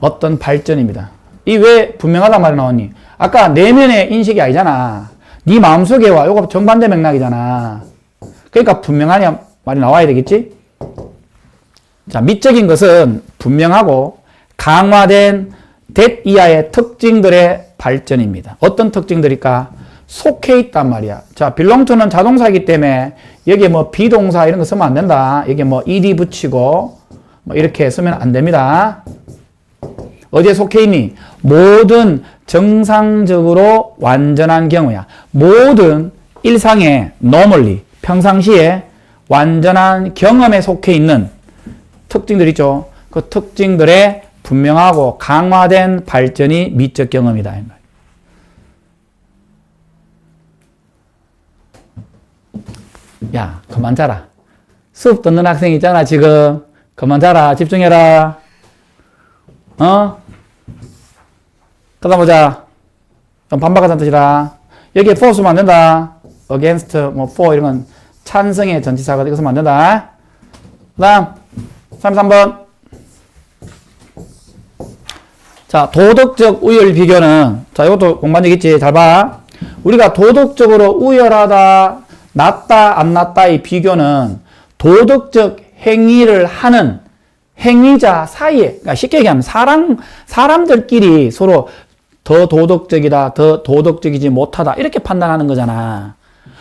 어떤 발전입니다. 이 왜 분명하단 말이 나오니? 아까 내면의 인식이 아니잖아. 네 마음속에 와. 요거 정반대 맥락이잖아. 그러니까 분명하냐 말이 나와야 되겠지? 자, 미적인 것은 분명하고 강화된 that 이하의 특징들의 발전입니다. 어떤 특징들일까? 속해 있단 말이야. 자, belong to는 자동사이기 때문에 여기에 뭐 비동사 이런 거 쓰면 안 된다. 여기에 뭐 ed 붙이고 뭐 이렇게 쓰면 안 됩니다. 어디에 속해 있니? 모든 정상적으로 완전한 경우야. 모든 일상의 normally, 평상시에 완전한 경험에 속해 있는 특징들 있죠. 그 특징들의 분명하고 강화된 발전이 미적 경험이다. 이 말. 야, 그만 자라. 수업 듣는 학생 있잖아, 지금. 그만 자라. 집중해라. 그다음 보자. 좀 반박하자는 뜻이라. 여기에 for 쓰면 안 된다. against, 뭐, for 이런 건 찬성의 전치사가 이거 쓰면 안 된다. 그 다음, 33번. 자, 도덕적 우열 비교는, 자, 이것도 공부한 적 있지? 잘 봐. 우리가 도덕적으로 우열하다, 낫다, 안 낫다 이 비교는 도덕적 행위를 하는 행위자 사이에, 그러니까 쉽게 얘기하면 사람들끼리 서로 더 도덕적이다, 더 도덕적이지 못하다, 이렇게 판단하는 거잖아.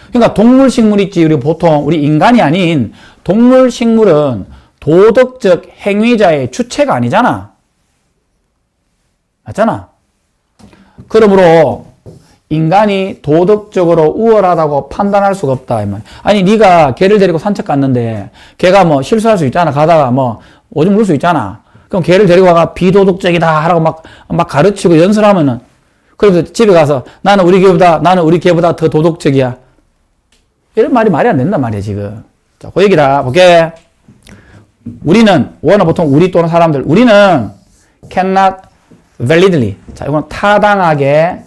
그러니까 동물, 식물 있지. 우리 보통, 우리 인간이 아닌 동물, 식물은 도덕적 행위자의 주체가 아니잖아. 맞잖아. 그러므로 인간이 도덕적으로 우월하다고 판단할 수가 없다. 아니, 네가 개를 데리고 산책 갔는데 개가 뭐 실수할 수 있잖아. 가다가 뭐 오줌 누를 수 있잖아. 그럼 개를 데리고 가가 비도덕적이다 하라고 막 가르치고 연설하면은, 그래서 집에 가서 나는 우리 개보다 더 도덕적이야. 이런 말이 안 된단 말이야, 지금. 자, 그 얘기다. 볼게. 우리는, 원어 보통 우리 또는 사람들, 우리는 cannot validly. 자, 이건 타당하게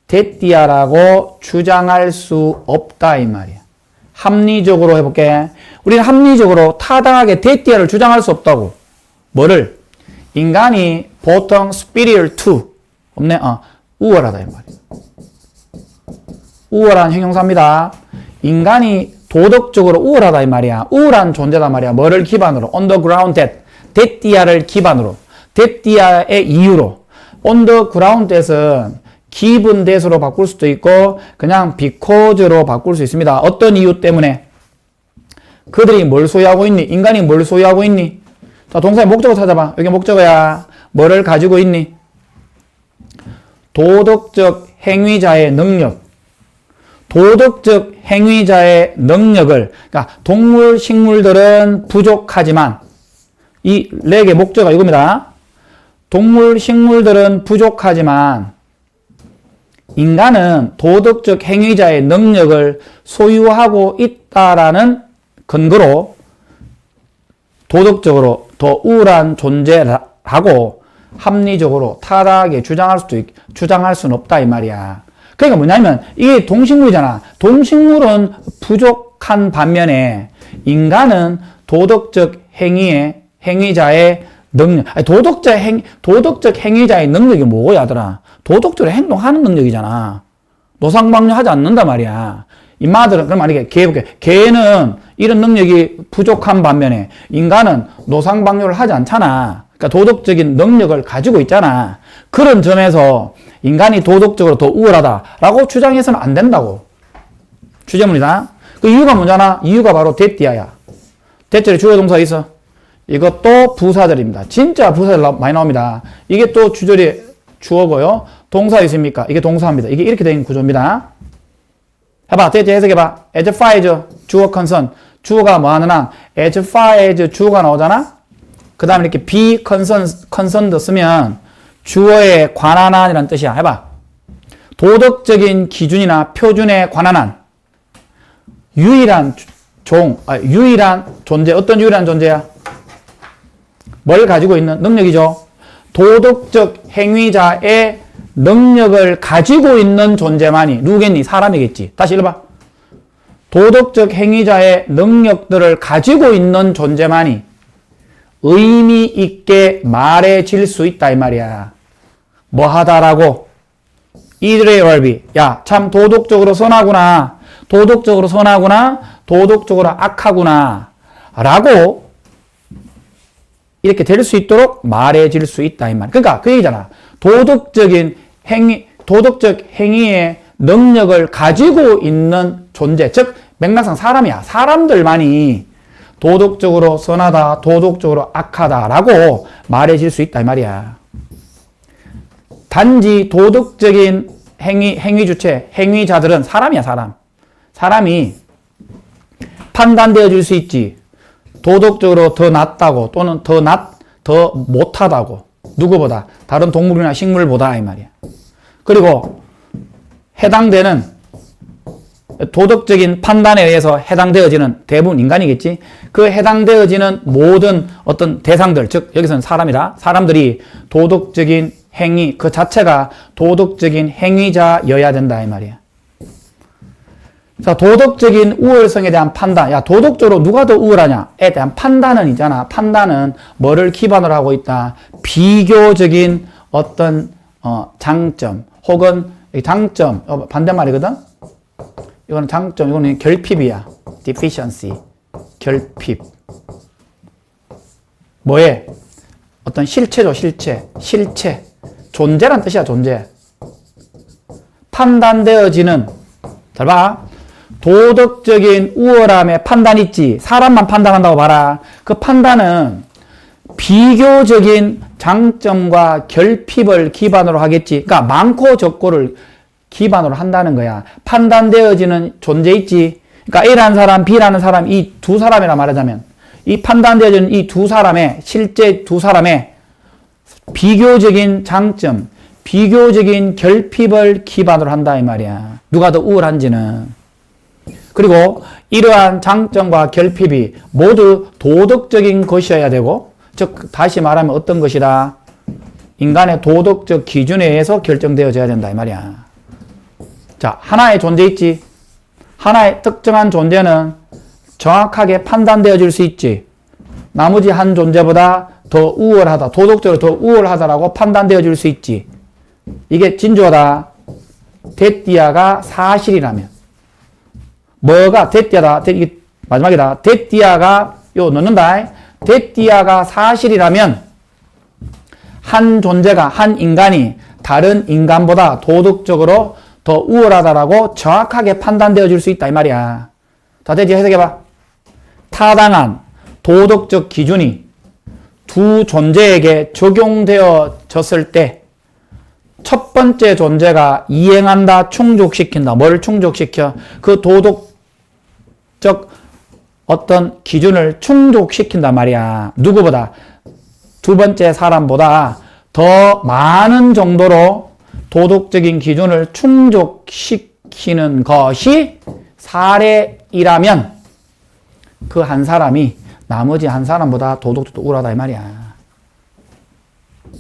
됐디야라고 주장할 수 없다, 이 말이야. 합리적으로 해볼게. 우리는 합리적으로 타당하게 됐디야를 주장할 수 없다고. 뭐를? 인간이 보통 superior to. 없네? 우월하다, 이 말이야. 우월한 형용사입니다. 인간이 도덕적으로 우월하다, 이 말이야. 우월한 존재다 말이야. 뭐를 기반으로? on the ground that. 됐디야를 기반으로. 됐디야의 이유로. on the ground that은 given that으로 바꿀 수도 있고 그냥 because로 바꿀 수 있습니다. 어떤 이유 때문에? 그들이 뭘 소유하고 있니? 인간이 뭘 소유하고 있니? 자, 동사의 목적어 찾아봐. 여기 목적어야. 뭐를 가지고 있니? 도덕적 행위자의 능력. 도덕적 행위자의 능력을, 그러니까 동물, 식물들은 부족하지만, 이 렉의 목적어가 이겁니다. 동물, 식물들은 부족하지만 인간은 도덕적 행위자의 능력을 소유하고 있다라는 근거로 도덕적으로 더 우월한 존재라고 합리적으로 타당하게 주장할 수는 없다 이 말이야. 그러니까 뭐냐면 이게 동식물이잖아. 동식물은 부족한 반면에 인간은 도덕적 행위자의 능력, 아니, 도덕적 행위자의 능력이 뭐고, 야들아? 도덕적으로 행동하는 능력이잖아. 노상방뇨하지 않는단 말이야. 인마들은, 그럼 만약에 개 해볼게. 개는 이런 능력이 부족한 반면에 인간은 노상방뇨를 하지 않잖아. 그러니까 도덕적인 능력을 가지고 있잖아. 그런 점에서 인간이 도덕적으로 더 우월하다라고 주장해서는 안 된다고. 주제문이다. 그 이유가 뭐잖아? 이유가 바로 데띠아야. 대절에 주어 동사 있어. 이것도 부사절입니다. 진짜 부사절 많이 나옵니다. 이게 또 주절이 주어고요. 동사 있습니까? 이게 동사입니다. 이게 이렇게 된 구조입니다. 해봐. 대체 해석해봐. as far as 주어 concern. 주어가 뭐 하는 한 as far as 주어가 나오잖아? 그 다음에 이렇게 be concerned 쓰면 주어에 관한 한이라는 뜻이야. 해봐. 도덕적인 기준이나 표준에 관한 한 유일한 존재. 어떤 유일한 존재야? 뭘 가지고 있는 능력이죠. 도덕적 행위자의 능력을 가지고 있는 존재만이 누구겠니? 사람이겠지. 다시 읽어봐. 도덕적 행위자의 능력들을 가지고 있는 존재만이 의미 있게 말해질 수 있다 이 말이야. 뭐 하다라고? 이들의 월비. 야, 참 도덕적으로 선하구나. 도덕적으로 악하구나. 라고 이렇게 될 수 있도록 말해질 수 있다 이 말. 그러니까 그 얘기잖아. 도덕적 행위의 능력을 가지고 있는 존재, 즉 맥락상 사람이야. 사람들만이 도덕적으로 선하다, 도덕적으로 악하다라고 말해질 수 있다 이 말이야. 단지 도덕적인 행위 주체, 행위자들은 사람이야, 사람. 사람이 판단되어질 수 있지. 도덕적으로 더 낫다고 또는 더 못하다고. 누구보다? 다른 동물이나 식물보다 이 말이야. 그리고 해당되는 도덕적인 판단에 의해서 해당되어지는 대부분 인간이겠지. 그 해당되어지는 모든 어떤 대상들, 즉 여기서는 사람이다. 사람들이 도덕적인 행위 그 자체가 도덕적인 행위자여야 된다 이 말이야. 자, 도덕적인 우월성에 대한 판단. 야, 도덕적으로 누가 더 우월하냐에 대한 판단은 있잖아. 판단은 뭐를 기반으로 하고 있다? 비교적인 어떤 장점 혹은 장점, 반대말이거든? 이거는 장점, 이거는 결핍이야. deficiency, 결핍. 뭐에? 어떤 실체죠, 실체. 존재란 뜻이야, 존재. 판단되어지는, 잘 봐. 도덕적인 우월함의 판단 있지. 사람만 판단한다고 봐라. 그 판단은 비교적인 장점과 결핍을 기반으로 하겠지. 그러니까 많고 적고를 기반으로 한다는 거야. 판단되어지는 존재 있지. 그러니까 A라는 사람, B라는 사람, 이 두 사람이라 말하자면 이 판단되어지는 이 두 사람의 실제 두 사람의 비교적인 장점, 비교적인 결핍을 기반으로 한다 이 말이야. 누가 더 우월한지는. 그리고 이러한 장점과 결핍이 모두 도덕적인 것이어야 되고, 즉 다시 말하면 어떤 것이다? 인간의 도덕적 기준에 의해서 결정되어져야 된다 이 말이야. 자, 하나의 존재 있지. 하나의 특정한 존재는 정확하게 판단되어질 수 있지. 나머지 한 존재보다 더 우월하다, 도덕적으로 더 우월하다라고 판단되어질 수 있지. 이게 진주어다. 데띠아가 사실이라면. 뭐가 데띠아다. 이게 마지막이다. 데띠아가 요 넣는다. 데띠아가 사실이라면 한 존재가, 한 인간이 다른 인간보다 도덕적으로 더 우월하다라고 정확하게 판단되어질 수 있다 이 말이야. 자, 대체 해석해봐. 타당한 도덕적 기준이 두 존재에게 적용되어졌을 때 첫 번째 존재가 이행한다, 충족시킨다. 뭘 충족시켜? 그 도덕적 어떤 기준을 충족시킨단 말이야. 누구보다? 두 번째 사람보다 더 많은 정도로 도덕적인 기준을 충족시키는 것이 사례이라면 그 한 사람이 나머지 한 사람보다 도덕적으로 우월하다 이 말이야.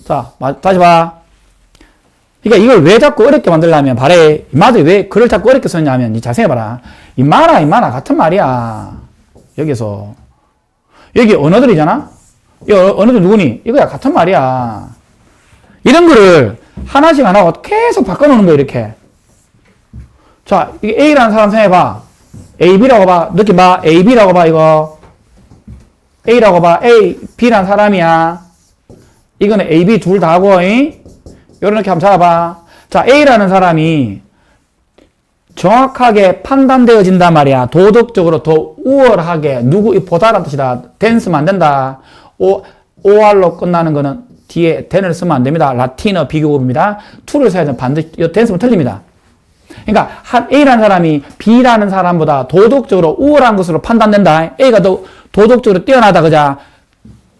자, 다시 봐. 그러니까 이걸 왜 자꾸 어렵게 만들려면 발에 인마들이 왜 글을 자꾸 어렵게 썼냐면 자세히 봐라. 인마나 같은 말이야. 여기서 여기 언어들이잖아. 이 언어들 누구니? 이거야 같은 말이야. 이런 거를 하나씩 안 하고 계속 바꿔놓는 거야 이렇게. 자, 이게 A라는 사람 생각해봐. A, B라고 봐. 느낌 봐. A, B라고 봐 이거. A라고 봐. A, B라는 사람이야. 이거는 A, B 둘 다 하고 요렇게 한번 잡아봐. 자, A라는 사람이 정확하게 판단되어진단 말이야. 도덕적으로 더 우월하게 보다라는 뜻이다. 된 쓰면 안 된다. OR로 끝나는 거는 뒤에 then을 쓰면 안 됩니다. 라틴어 비교급입니다. to를 써야 되는 반드시 den 쓰면 틀립니다. 그러니까 A라는 사람이 B라는 사람보다 도덕적으로 우월한 것으로 판단된다. A가 더 도덕적으로 뛰어나다 그자.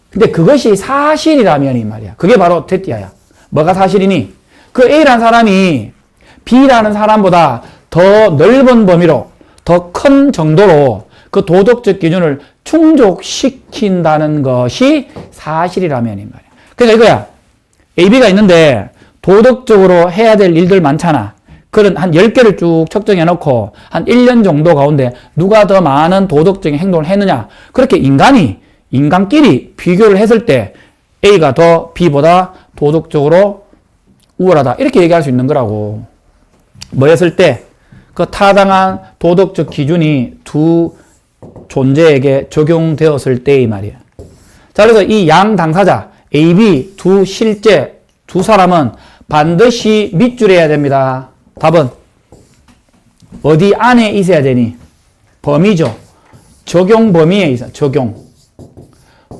근데 그것이 사실이라면 이 말이야. 그게 바로 테티아야. 뭐가 사실이니? 그 A라는 사람이 B라는 사람보다 더 넓은 범위로, 더 큰 정도로 그 도덕적 기준을 충족시킨다는 것이 사실이라면 이 말이야. 그러니까 이거야. A, B가 있는데 도덕적으로 해야 될 일들 많잖아. 그런 한 10개를 쭉 측정해 놓고 한 1년 정도 가운데 누가 더 많은 도덕적인 행동을 했느냐. 그렇게 인간끼리 비교를 했을 때 A가 더 B보다 도덕적으로 우월하다. 이렇게 얘기할 수 있는 거라고. 뭐였을 때 그 타당한 도덕적 기준이 두 존재에게 적용되었을 때 이 말이야. 자, 그래서 이 양 당사자 A, B 두 실제 두 사람은 반드시 밑줄해야 됩니다. 답은 어디 안에 있어야 되니? 범위죠. 적용 범위에 있어. 적용.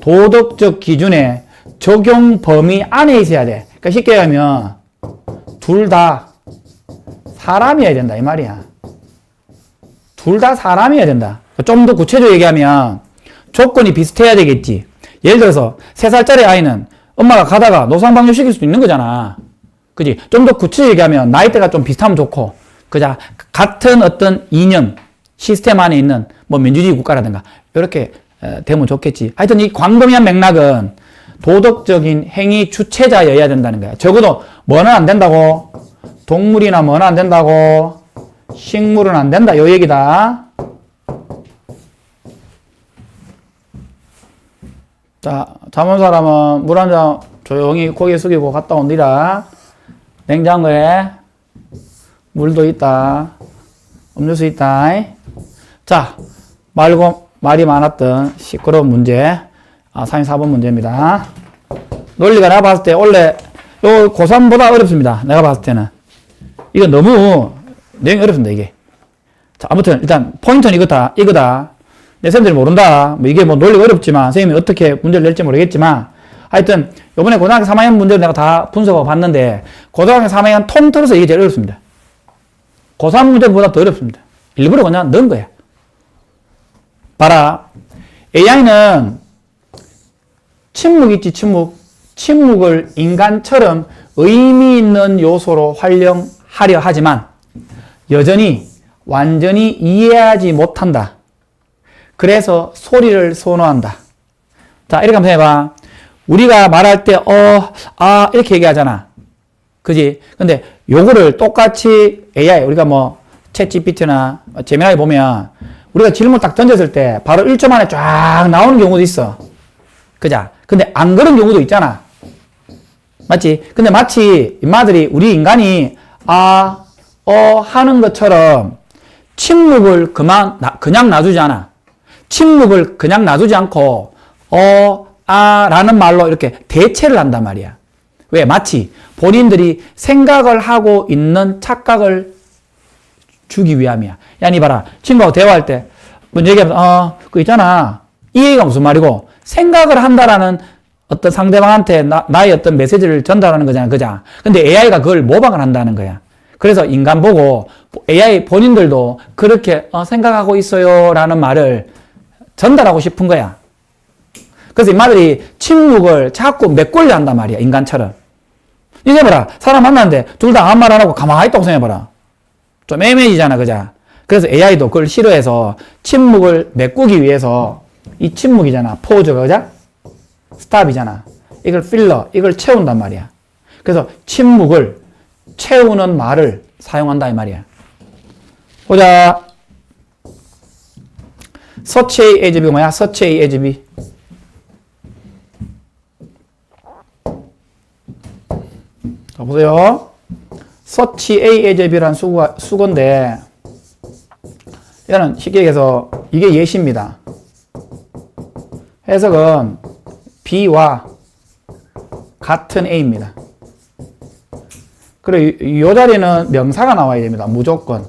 도덕적 기준에 적용 범위 안에 있어야 돼. 그러니까 쉽게 하면 둘 다 사람이어야 된다 이 말이야. 둘 다 사람이어야 된다. 좀 더 구체적으로 얘기하면 조건이 비슷해야 되겠지. 예를 들어서 3살짜리 아이는 엄마가 가다가 노상방뇨 시킬 수도 있는 거잖아. 그지? 좀 더 구체적으로 얘기하면 나이대가 좀 비슷하면 좋고, 그자? 같은 어떤 이념, 시스템 안에 있는 뭐 민주주의 국가라든가, 이렇게 되면 좋겠지. 하여튼 이 광범위한 맥락은 도덕적인 행위 주체자여야 된다는 거야. 적어도 뭐는 안 된다고? 동물이나 뭐는 안 된다고? 식물은 안 된다. 요 얘기다. 자, 잠 온 사람은 물 한 잔 조용히 고개 숙이고 갔다 온디라. 냉장고에 물도 있다. 음료수 있다. 자, 말이 많았던 시끄러운 문제. 34번 문제입니다. 논리가 내가 봤을 때 원래 요 고3보다 어렵습니다. 내가 봤을 때는. 이거 너무 내용이 어렵습니다, 이게. 자, 아무튼 일단 포인트는 이거다. 내 선생님들이 모른다. 뭐 이게 뭐 논리가 어렵지만 선생님이 어떻게 문제를 낼지 모르겠지만 하여튼 요번에 고등학교 3학년 문제를 내가 다 분석하고 봤는데 고등학교 3학년 통틀어서 이게 제일 어렵습니다. 고3 문제보다 더 어렵습니다. 일부러 그냥 넣은 거야. 봐라. AI는 침묵 있지, 침묵. 침묵을 인간처럼 의미 있는 요소로 활용하려 하지만 여전히 완전히 이해하지 못한다. 그래서 소리를 선호한다. 자, 이렇게 한번 해봐. 우리가 말할 때, 이렇게 얘기하잖아. 그지? 근데 요거를 똑같이 AI, 우리가 뭐, 챗 GPT나 제미나이 보면 우리가 질문 딱 던졌을 때 바로 1초 만에 쫙 나오는 경우도 있어. 그자? 근데 안 그런 경우도 있잖아. 맞지? 근데 마치 인마들이 우리 인간이 하는 것처럼 침묵을 그냥 놔두지 않아. 침묵을 그냥 놔두지 않고 라는 말로 이렇게 대체를 한단 말이야. 왜? 마치 본인들이 생각을 하고 있는 착각을 주기 위함이야. 야, 니 봐라. 친구하고 대화할 때 뭔 얘기하면 그거 있잖아. 이 얘기가 무슨 말이고 생각을 한다라는 어떤 상대방한테 나의 어떤 메시지를 전달하는 거잖아. 그자? 근데 AI가 그걸 모방을 한다는 거야. 그래서 인간 보고 AI 본인들도 그렇게 생각하고 있어요 라는 말을 전달하고 싶은 거야. 그래서 인마들이 침묵을 자꾸 메꿀려 한단 말이야. 인간처럼. 이제 봐라. 사람 만났는데 둘 다 아무 말 안 하고 가만히 있다고 생각해봐라. 좀 애매해지잖아. 그자? 그래서 AI도 그걸 싫어해서 침묵을 메꾸기 위해서 이 침묵이잖아. 포즈가 그자? 스탑이잖아. 이걸 필러, 이걸 채운단 말이야. 그래서 침묵을 채우는 말을 사용한다 이 말이야. 보자. such A as B가 뭐야? such A as B. 자, 보세요. such A as B라는 수거인데, 이거는 쉽게 얘기해서 이게 예시입니다. 해석은 B와 같은 A입니다. 그리고 이 자리는 명사가 나와야 됩니다. 무조건.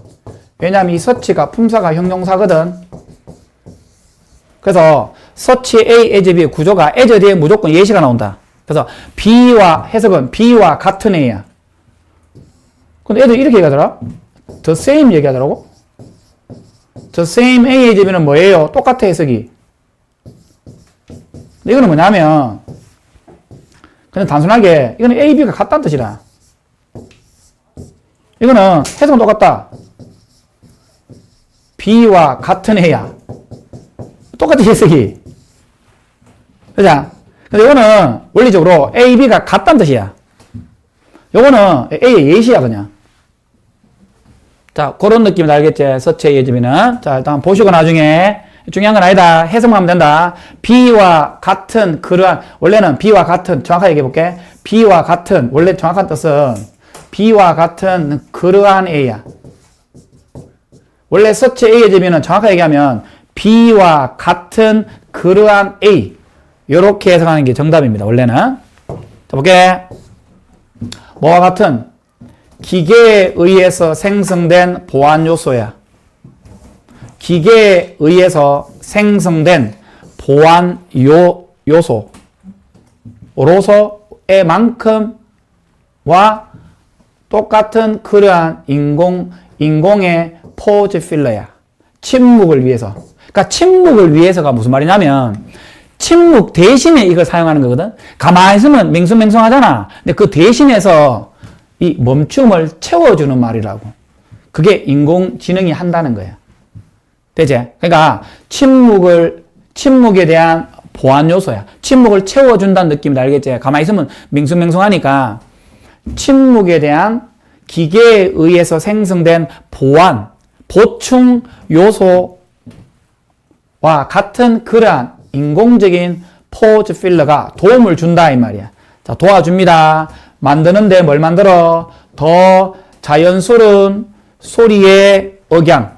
왜냐하면 이 such가 품사가 형용사거든. 그래서 such A as B의 구조가 as 뒤에 무조건 예시가 나온다. 그래서 B와 해석은 B와 같은 A야. 근데 애들 이렇게 얘기하더라. the same 얘기하더라고. the same A as B는 뭐예요? 똑같아 해석이. 근데 이거는 뭐냐면 그냥 단순하게 이거는 A, B가 같다는 뜻이라. 이거는 해석은 똑같다. B와 같은 A야. 똑같은 해석이. 그죠? 근데 이거는 원리적으로 A, B가 같다는 뜻이야. 요거는 A의 예시야, 그냥. 자, 그런 느낌을 알겠지? such A as B는. 자, 일단 보시고 나중에. 중요한 건 아니다. 해석만 하면 된다. B와 같은 그러한, 원래는 B와 같은, 정확하게 얘기해볼게. B와 같은, 원래 정확한 뜻은 B와 같은 그러한 A야. 원래 such A as B는 정확하게 얘기하면 B와 같은 그러한 A. 요렇게 해석하는 게 정답입니다. 원래는. 자, 볼게. 뭐와 같은? 기계에 의해서 생성된 보안 요소야. 기계에 의해서 생성된 보안 요소로서의 만큼과 똑같은 그러한 인공의 포즈 필러야. 침묵을 위해서. 그러니까 침묵을 위해서가 무슨 말이냐면 침묵 대신에 이걸 사용하는 거거든. 가만히 있으면 맹숭맹숭하잖아. 근데 그 대신에서 이 멈춤을 채워주는 말이라고. 그게 인공지능이 한다는 거야. 되지? 그러니까 침묵에 대한 보안 요소야. 침묵을 채워준다는 느낌이 알겠지? 가만히 있으면 맹숭맹숭하니까 침묵에 대한 기계에 의해서 생성된 보충 요소와 같은 그러한 인공적인 포즈 필러가 도움을 준다 이 말이야. 자, 도와줍니다. 만드는데 뭘 만들어? 더 자연스러운 소리의 억양.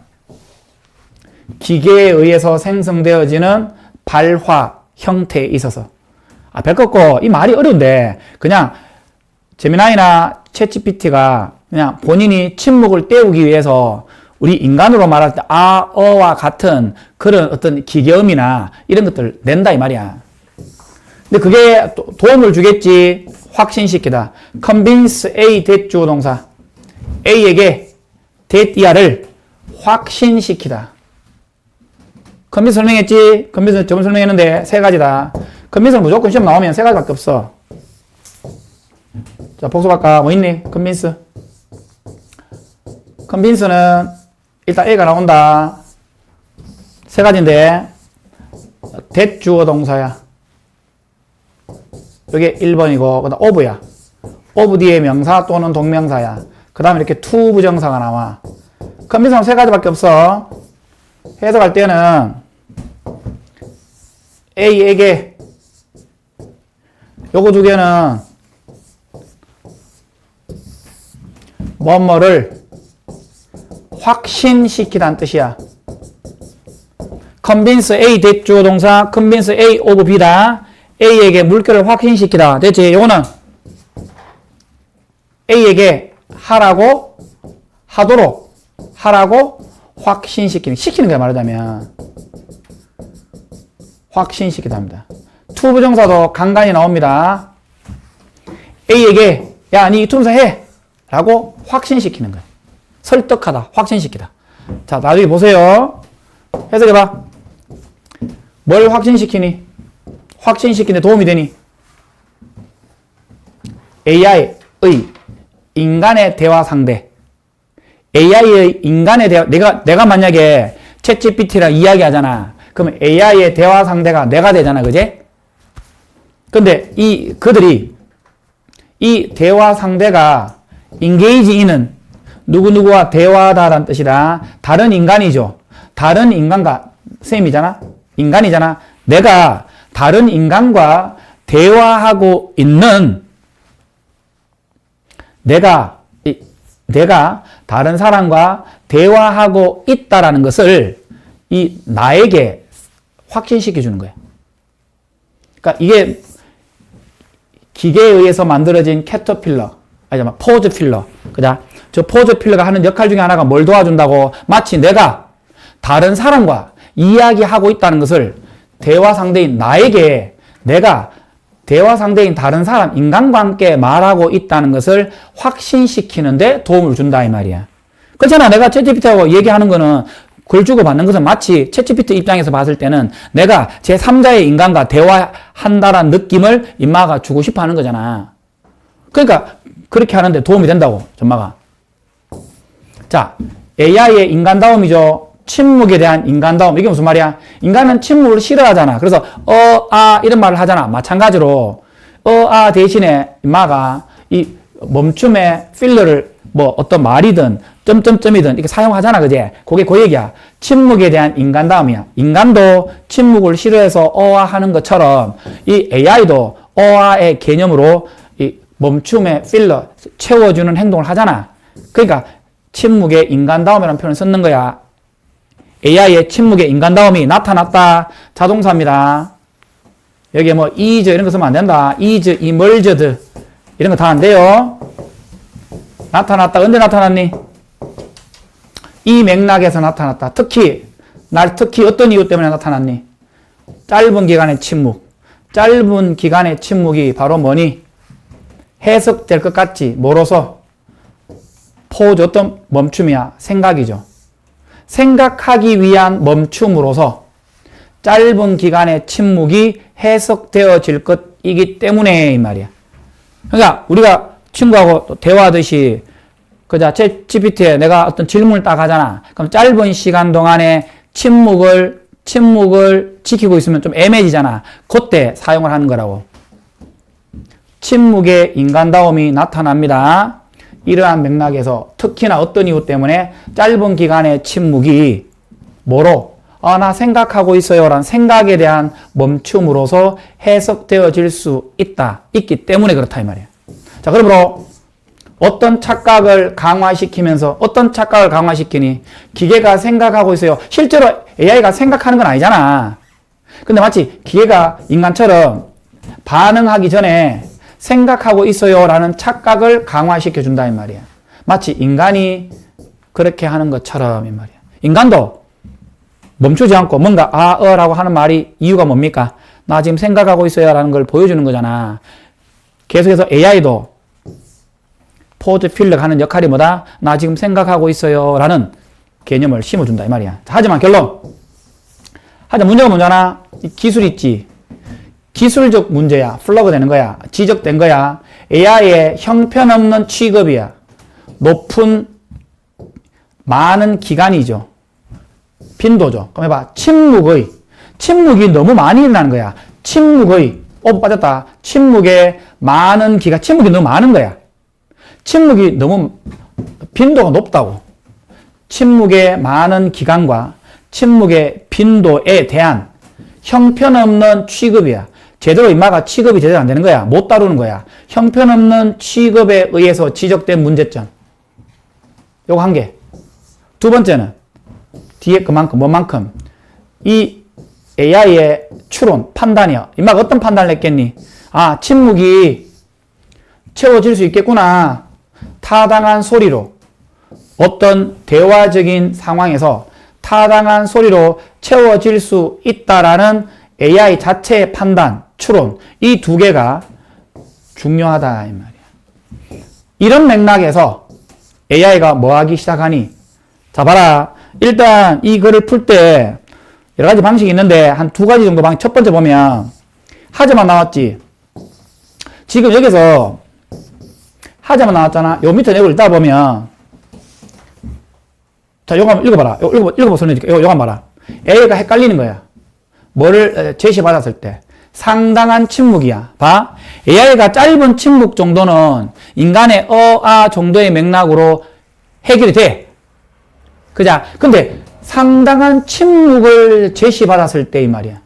기계에 의해서 생성되어지는 발화 형태에 있어서. 별 거 없고, 이 말이 어려운데, 그냥, 제미나이나 챗GPT가 그냥 본인이 침묵을 때우기 위해서 우리 인간으로 말할 때 아, 어와 같은 그런 어떤 기계음이나 이런 것들을 낸다, 이 말이야. 근데 그게 도움을 주겠지. 확신시키다. convince A 대주어 동사. A에게 that이야를 확신시키다. 컨빈스 설명했지? 컨빈스 저번 설명했는데 세 가지다. 컨빈스는 무조건 시험 나오면 세 가지밖에 없어. 자, 복습할까? 뭐 있니? 컨빈스. 컨빈스는 일단 A가 나온다. 세 가지인데 대주어 동사야. 이게 1번이고 그 다음 of야. of 뒤에 명사 또는 동명사야. 그 다음에 이렇게 to 부정사가 나와. 컨빈스는 세 가지밖에 없어. 해석할 때는 A에게 요거 두 개는 뭐뭐를 확신시키다는 뜻이야. convince A 대주어 동사, convince A of B다. A에게 물결을 확신시키다. 됐지? 요거는 A에게 하도록 확신시키는, 시키는 게 말하자면 확신시키다 합니다. to 부정사도 간간히 나옵니다. A에게 야, 니 이 투부정사 해! 라고 확신시키는 거예요. 설득하다, 확신시키다. 자, 나중에 보세요. 해석해봐. 뭘 확신시키니? 확신시키는데 도움이 되니? AI의 인간의 대화 상대. AI의 인간의 대화, 내가 만약에 챗GPT랑 이야기하잖아. 그러면 AI의 대화 상대가 내가 되잖아, 그제? 근데 그들이 이 대화 상대가 engage in은 누구누구와 대화하다라는 뜻이라 다른 인간이죠. 다른 인간과 쌤이잖아. 인간이잖아. 내가 다른 인간과 대화하고 있는 내가 다른 사람과 대화하고 있다라는 것을 이 나에게 확신시켜 주는 거야. 그러니까 이게 기계에 의해서 만들어진 캐터필러, 포즈필러. 그죠? 저 포즈필러가 하는 역할 중에 하나가 뭘 도와준다고? 마치 내가 다른 사람과 이야기하고 있다는 것을 대화 상대인 나에게 내가 대화 상대인 다른 사람, 인간과 함께 말하고 있다는 것을 확신시키는데 도움을 준다 이 말이야. 그렇잖아. 내가 챗GPT하고 얘기하는 거는 글 주고받는 것은 마치 챗GPT 입장에서 봤을 때는 내가 제3자의 인간과 대화한다라는 느낌을 인마가 주고 싶어 하는 거잖아. 그러니까 그렇게 하는데 도움이 된다고 전마가. 자, AI의 인간다움이죠. 침묵에 대한 인간다움. 이게 무슨 말이야? 인간은 침묵을 싫어하잖아. 그래서 이런 말을 하잖아. 마찬가지로 대신에 인마가 이 멈춤의 필러를 뭐 어떤 말이든 점점점이든 이렇게 사용하잖아. 그제? 그게 그 얘기야. 침묵에 대한 인간다움이야. 인간도 침묵을 싫어해서 하는 것처럼 이 AI도 의 개념으로 이 멈춤의 필러 채워주는 행동을 하잖아. 그러니까 침묵의 인간다움이라는 표현을 쓰는 거야. AI의 침묵의 인간다움이 나타났다. 자동사입니다. 여기에 뭐 is 이런 거 쓰면 안 된다. is, emerged 이런 거 다 안 돼요. 나타났다. 언제 나타났니? 이 맥락에서 나타났다. 특히 어떤 이유 때문에 나타났니? 짧은 기간의 침묵. 짧은 기간의 침묵이 바로 뭐니? 해석될 것 같지? 뭐로서? 포즈 어떤 멈춤이야? 생각이죠. 생각하기 위한 멈춤으로서 짧은 기간의 침묵이 해석되어질 것이기 때문에 이 말이야. 그러니까 우리가 친구하고 대화하듯이 그자 챗GPT에 내가 어떤 질문을 딱 하잖아. 그럼 짧은 시간 동안에 침묵을 지키고 있으면 좀 애매해지잖아. 그때 사용을 하는 거라고. 침묵의 인간다움이 나타납니다. 이러한 맥락에서 특히나 어떤 이유 때문에 짧은 기간의 침묵이 뭐로? 나 생각하고 있어요 라는 생각에 대한 멈춤으로서 해석되어질 수 있기 때문에 그렇다 이 말이야. 자, 그러므로 어떤 착각을 강화시키니? 기계가 생각하고 있어요. 실제로 AI가 생각하는 건 아니잖아. 근데 마치 기계가 인간처럼 반응하기 전에 생각하고 있어요 라는 착각을 강화시켜 준다 이 말이야. 마치 인간이 그렇게 하는 것처럼 이 말이야. 인간도 멈추지 않고 뭔가 라고 하는 말이 이유가 뭡니까? 나 지금 생각하고 있어요 라는 걸 보여주는 거잖아. 계속해서 AI도 포즈 필러가 하는 역할이 뭐다? 나 지금 생각하고 있어요 라는 개념을 심어준다 이 말이야. 자, 하지만 결론. 문제가 뭐냐나? 기술 있지. 기술적 문제야. 플러그 되는 거야. 지적된 거야. AI의 형편없는 취급이야. 많은 기간이죠. 빈도죠. 그럼 해봐. 침묵이 너무 많이 일어나는 거야. 빠졌다. 침묵의 많은 기간, 침묵이 너무 많은 거야. 침묵이 너무 빈도가 높다고. 침묵의 많은 기간과 침묵의 빈도에 대한 형편없는 취급이야. 제대로 인마가 취급이 제대로 안 되는 거야. 못 다루는 거야. 형편없는 취급에 의해서 지적된 문제점. 요거 한 개. 두 번째는 뒤에 뭔만큼 이 AI의 추론, 판단이야. 인마가 어떤 판단을 했겠니? 침묵이 채워질 수 있겠구나. 타당한 소리로 어떤 대화적인 상황에서 타당한 소리로 채워질 수 있다라는 AI 자체의 판단, 추론, 이 두 개가 중요하다 이 말이야. 이런 맥락에서 AI가 뭐 하기 시작하니? 자, 봐라. 일단 이 글을 풀 때 여러 가지 방식이 있는데 한 두 가지 정도 첫 번째 보면 하자만 나왔지. 지금 여기서 하자만 나왔잖아. 요 밑에 내용을 읽다 보면 자, 요거 한번 읽어봐라. 읽어봐 설명해줄게. 요거 한번 봐라. AI가 헷갈리는 거야. 뭐를 제시받았을 때. 상당한 침묵이야. 봐. AI가 짧은 침묵 정도는 인간의 아 정도의 맥락으로 해결이 돼. 그자. 근데 상당한 침묵을 제시받았을 때 이 말이야.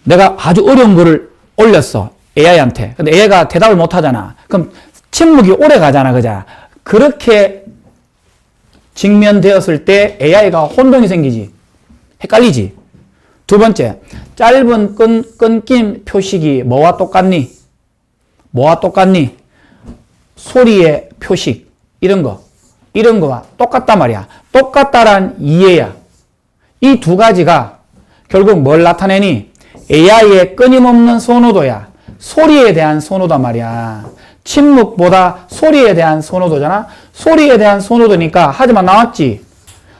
내가 아주 어려운 거를 올렸어. AI한테. 근데 AI가 대답을 못 하잖아. 그럼 침묵이 오래 가잖아. 그자. 그렇게 직면되었을 때 AI가 혼동이 생기지. 헷갈리지. 두 번째, 짧은 끊김 표식이 뭐와 똑같니? 뭐와 똑같니? 소리의 표식. 이런 거와 똑같단 말이야. 똑같다란 이해야. 이 두 가지가 결국 뭘 나타내니? AI의 끊임없는 선호도야. 소리에 대한 선호단 말이야. 침묵보다 소리에 대한 선호도잖아. 소리에 대한 선호도니까 하지만 나왔지.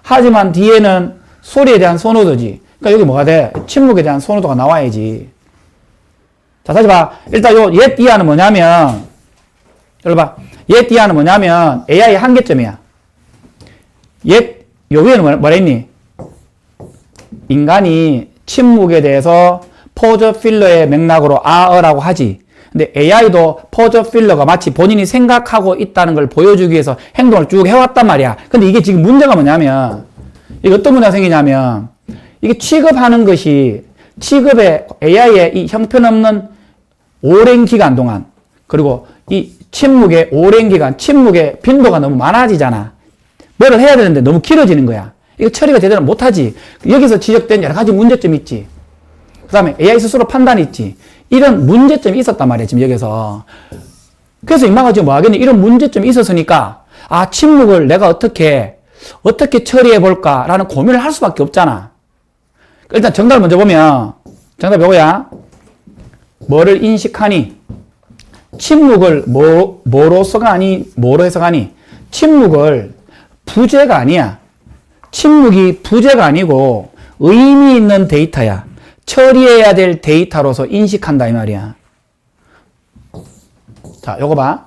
하지만 뒤에는 소리에 대한 선호도지. 그러니까 여기 뭐가 돼? 침묵에 대한 선호도가 나와야지. 자, 다시 봐. 일단 요 옛 이하는 뭐냐면, 여기 봐. 옛 이하는 뭐냐면 AI 한계점이야. 요 위에는 뭐라 했니? 인간이 침묵에 대해서 포즈 필러의 맥락으로 아어라고 하지. 근데 AI도 포즈 필러가 마치 본인이 생각하고 있다는 걸 보여주기 위해서 행동을 쭉 해왔단 말이야. 근데 이게 지금 문제가 뭐냐면, 이게 어떤 문제가 생기냐면, 이게 취급하는 것이 취급의 AI의 이 형편없는 오랜 기간 동안, 그리고 이 침묵의 오랜 기간, 침묵의 빈도가 너무 많아지잖아. 뭐를 해야 되는데 너무 길어지는 거야. 이거 처리가 제대로 못하지. 여기서 지적된 여러 가지 문제점이 있지. 그 다음에 AI 스스로 판단이 있지. 이런 문제점이 있었단 말이야, 지금 여기서. 그래서 인마가 지금 뭐 하겠니? 이런 문제점이 있었으니까, 아, 침묵을 내가 어떻게 처리해 볼까라는 고민을 할 수밖에 없잖아. 일단 정답을 먼저 보면, 정답 이거야. 뭐를 인식하니? 침묵을 뭐로 해석하니? 침묵을 부재가 아니야. 침묵이 부재가 아니고 의미 있는 데이터야. 처리해야 될 데이터로서 인식한다 이 말이야. 자, 요거 봐.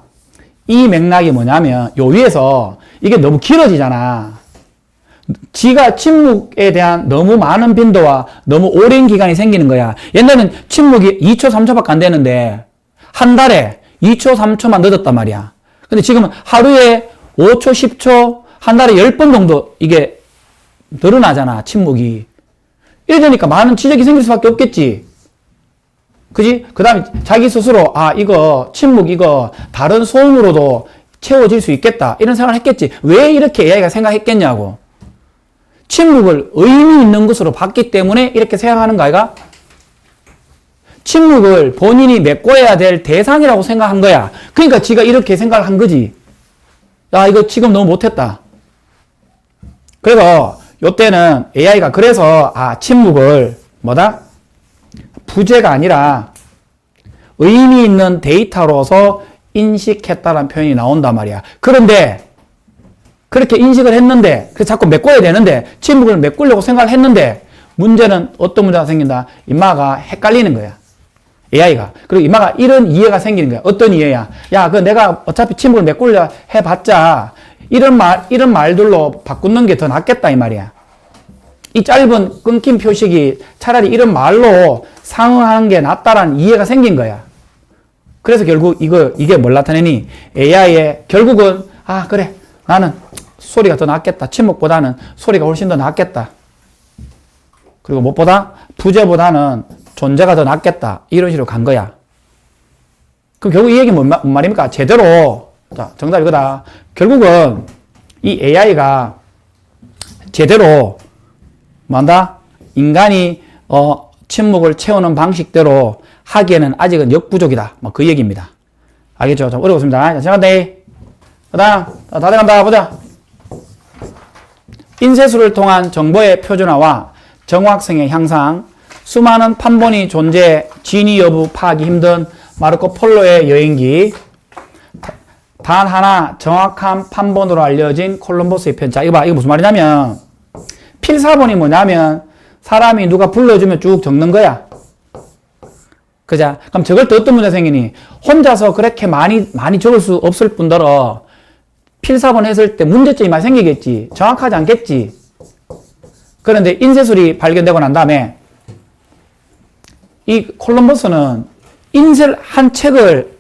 이 맥락이 뭐냐면 요 위에서 이게 너무 길어지잖아. 지가 침묵에 대한 너무 많은 빈도와 너무 오랜 기간이 생기는 거야. 옛날에는 침묵이 2초, 3초밖에 안 되는데 한 달에 2초, 3초만 늦었단 말이야. 근데 지금은 하루에 5초, 10초, 한 달에 10번 정도 이게 늘어나잖아, 침묵이. 이러니까 많은 지적이 생길 수밖에 없겠지. 그지? 그 다음에 자기 스스로, 아, 이거, 침묵, 이거, 다른 소음으로도 채워질 수 있겠다. 이런 생각을 했겠지. 왜 이렇게 AI가 생각했겠냐고. 침묵을 의미 있는 것으로 봤기 때문에 이렇게 생각하는 거 아이가? 침묵을 본인이 메꿔야 될 대상이라고 생각한 거야. 그러니까 지가 이렇게 생각을 한 거지. 야, 이거 지금 너무 못했다. 그래서 요때는 AI가 그래서 침묵을 뭐다? 부재가 아니라 의미 있는 데이터로서 인식했다라는 표현이 나온단 말이야. 그런데 그렇게 인식을 했는데 그래서 자꾸 메꿔야 되는데 침묵을 메꾸려고 생각을 했는데 문제는 어떤 문제가 생긴다? 임마가 헷갈리는 거야. AI가. 그리고 임마가 이런 이해가 생기는 거야. 어떤 이해야? 야, 그 내가 어차피 침묵을 메꾸려 해봤자 이런 말들로 바꾸는 게 더 낫겠다 이 말이야. 이 짧은 끊김 표식이 차라리 이런 말로 상응하는 게 낫다라는 이해가 생긴 거야. 그래서 결국 이게 뭘 나타내니? AI의 결국은 그래 나는 소리가 더 낫겠다. 침묵보다는 소리가 훨씬 더 낫겠다. 그리고 무엇보다 부재보다는 존재가 더 낫겠다. 이런 식으로 간 거야. 그럼 결국 이 얘기 뭔 말입니까? 제대로, 자, 정답 이거다. 결국은 이 AI가 제대로 뭐한다? 인간이 침묵을 채우는 방식대로 하기에는 아직은 역부족이다. 뭐 그 얘기입니다. 알겠죠? 좀 어려웠습니다. 자, 시작한대. 그 다음, 다 돼간다. 보자. 인쇄술을 통한 정보의 표준화와 정확성의 향상, 수많은 판본이 존재, 진위 여부 파악이 힘든 마르코 폴로의 여행기, 단 하나 정확한 판본으로 알려진 콜럼버스의 편. 자, 이거 봐. 이거 무슨 말이냐면, 필사본이 뭐냐면, 사람이 누가 불러주면 쭉 적는 거야. 그자? 그럼 적을 때 어떤 문제가 생기니? 혼자서 그렇게 많이 적을 수 없을 뿐더러, 필사본 했을 때 문제점이 많이 생기겠지. 정확하지 않겠지. 그런데 인쇄술이 발견되고 난 다음에 이 콜럼버스는 인쇄를 한 책을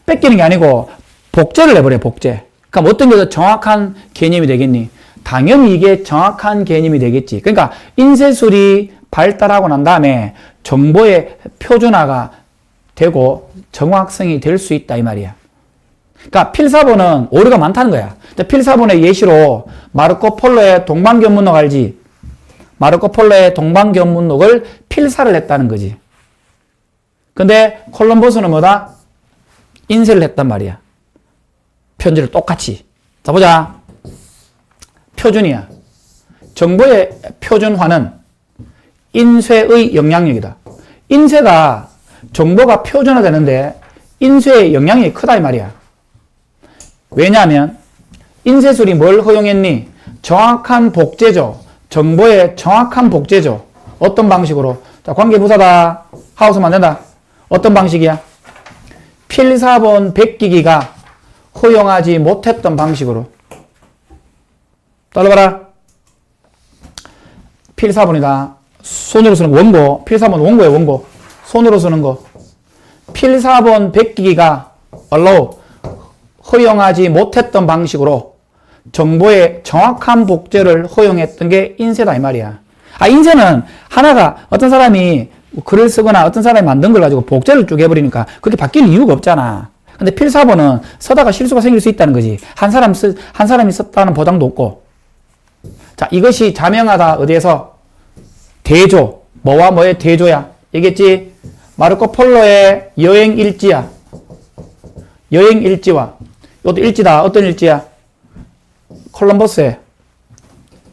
뺏기는 게 아니고 복제를 해버려요, 복제. 그러니까 어떤 게 더 정확한 개념이 되겠니? 당연히 이게 정확한 개념이 되겠지. 그러니까 인쇄술이 발달하고 난 다음에 정보의 표준화가 되고 정확성이 될 수 있다 이 말이야. 그러니까 필사본은 오류가 많다는 거야. 필사본의 예시로 마르코 폴로의 동방견문록 알지? 마르코 폴로의 동방견문록을 필사를 했다는 거지. 근데 콜럼버스는 뭐다? 인쇄를 했단 말이야. 편지를 똑같이. 자, 보자. 표준이야. 정보의 표준화는 인쇄의 영향력이다. 인쇄가 정보가 표준화되는데 인쇄의 영향력이 크다 이 말이야. 왜냐하면 인쇄술이 뭘 허용했니? 정확한 복제죠. 정보의 정확한 복제죠. 어떤 방식으로? 자, 관계부사다. 하우스면 안 된다. 어떤 방식이야? 필사본 베끼기가 허용하지 못했던 방식으로. 따라봐라. 필사본이다. 손으로 쓰는 원고. 필사본 원고예요, 원고. 손으로 쓰는 거. 필사본 베끼기가 allow 허용하지 못했던 방식으로 정보의 정확한 복제를 허용했던 게 인쇄다 이 말이야. 아, 인쇄는 하나가 어떤 사람이 글을 쓰거나 어떤 사람이 만든 걸 가지고 복제를 쭉 해버리니까 그렇게 바뀔 이유가 없잖아. 근데 필사본은 쓰다가 실수가 생길 수 있다는 거지. 한 사람이 썼다는 보장도 없고. 자, 이것이 자명하다. 어디에서? 대조. 뭐와 뭐의 대조야? 얘기했지? 마르코 폴로의 여행 일지야. 여행 일지와 이것도 일지다. 어떤 일지야? 콜럼버스의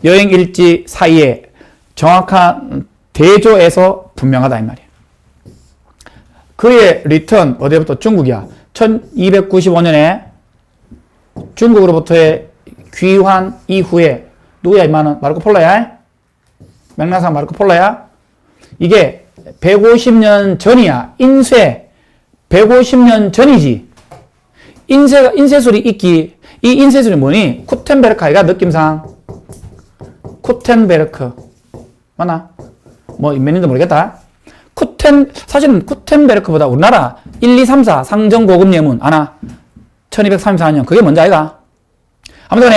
여행 일지 사이에 정확한 대조에서 분명하다 이 말이야. 그의 리턴 어디부터? 중국이야. 1295년에 중국으로부터의 귀환 이후에 누구야 이마는? 마르코 폴로야. 맥락상 마르코 폴로야. 이게 150년 전이야. 인쇄 150년 전이지. 인쇄술이 있기. 이 인쇄술이 뭐니? 쿠텐베르크가 느낌상 쿠텐베르크 맞나? 뭐 몇 년도 모르겠다. 사실은 쿠텐베르크보다 우리나라 1, 2, 3, 4 상정고급 예문 아나 1234년 그게 뭔지 알까? 아무튼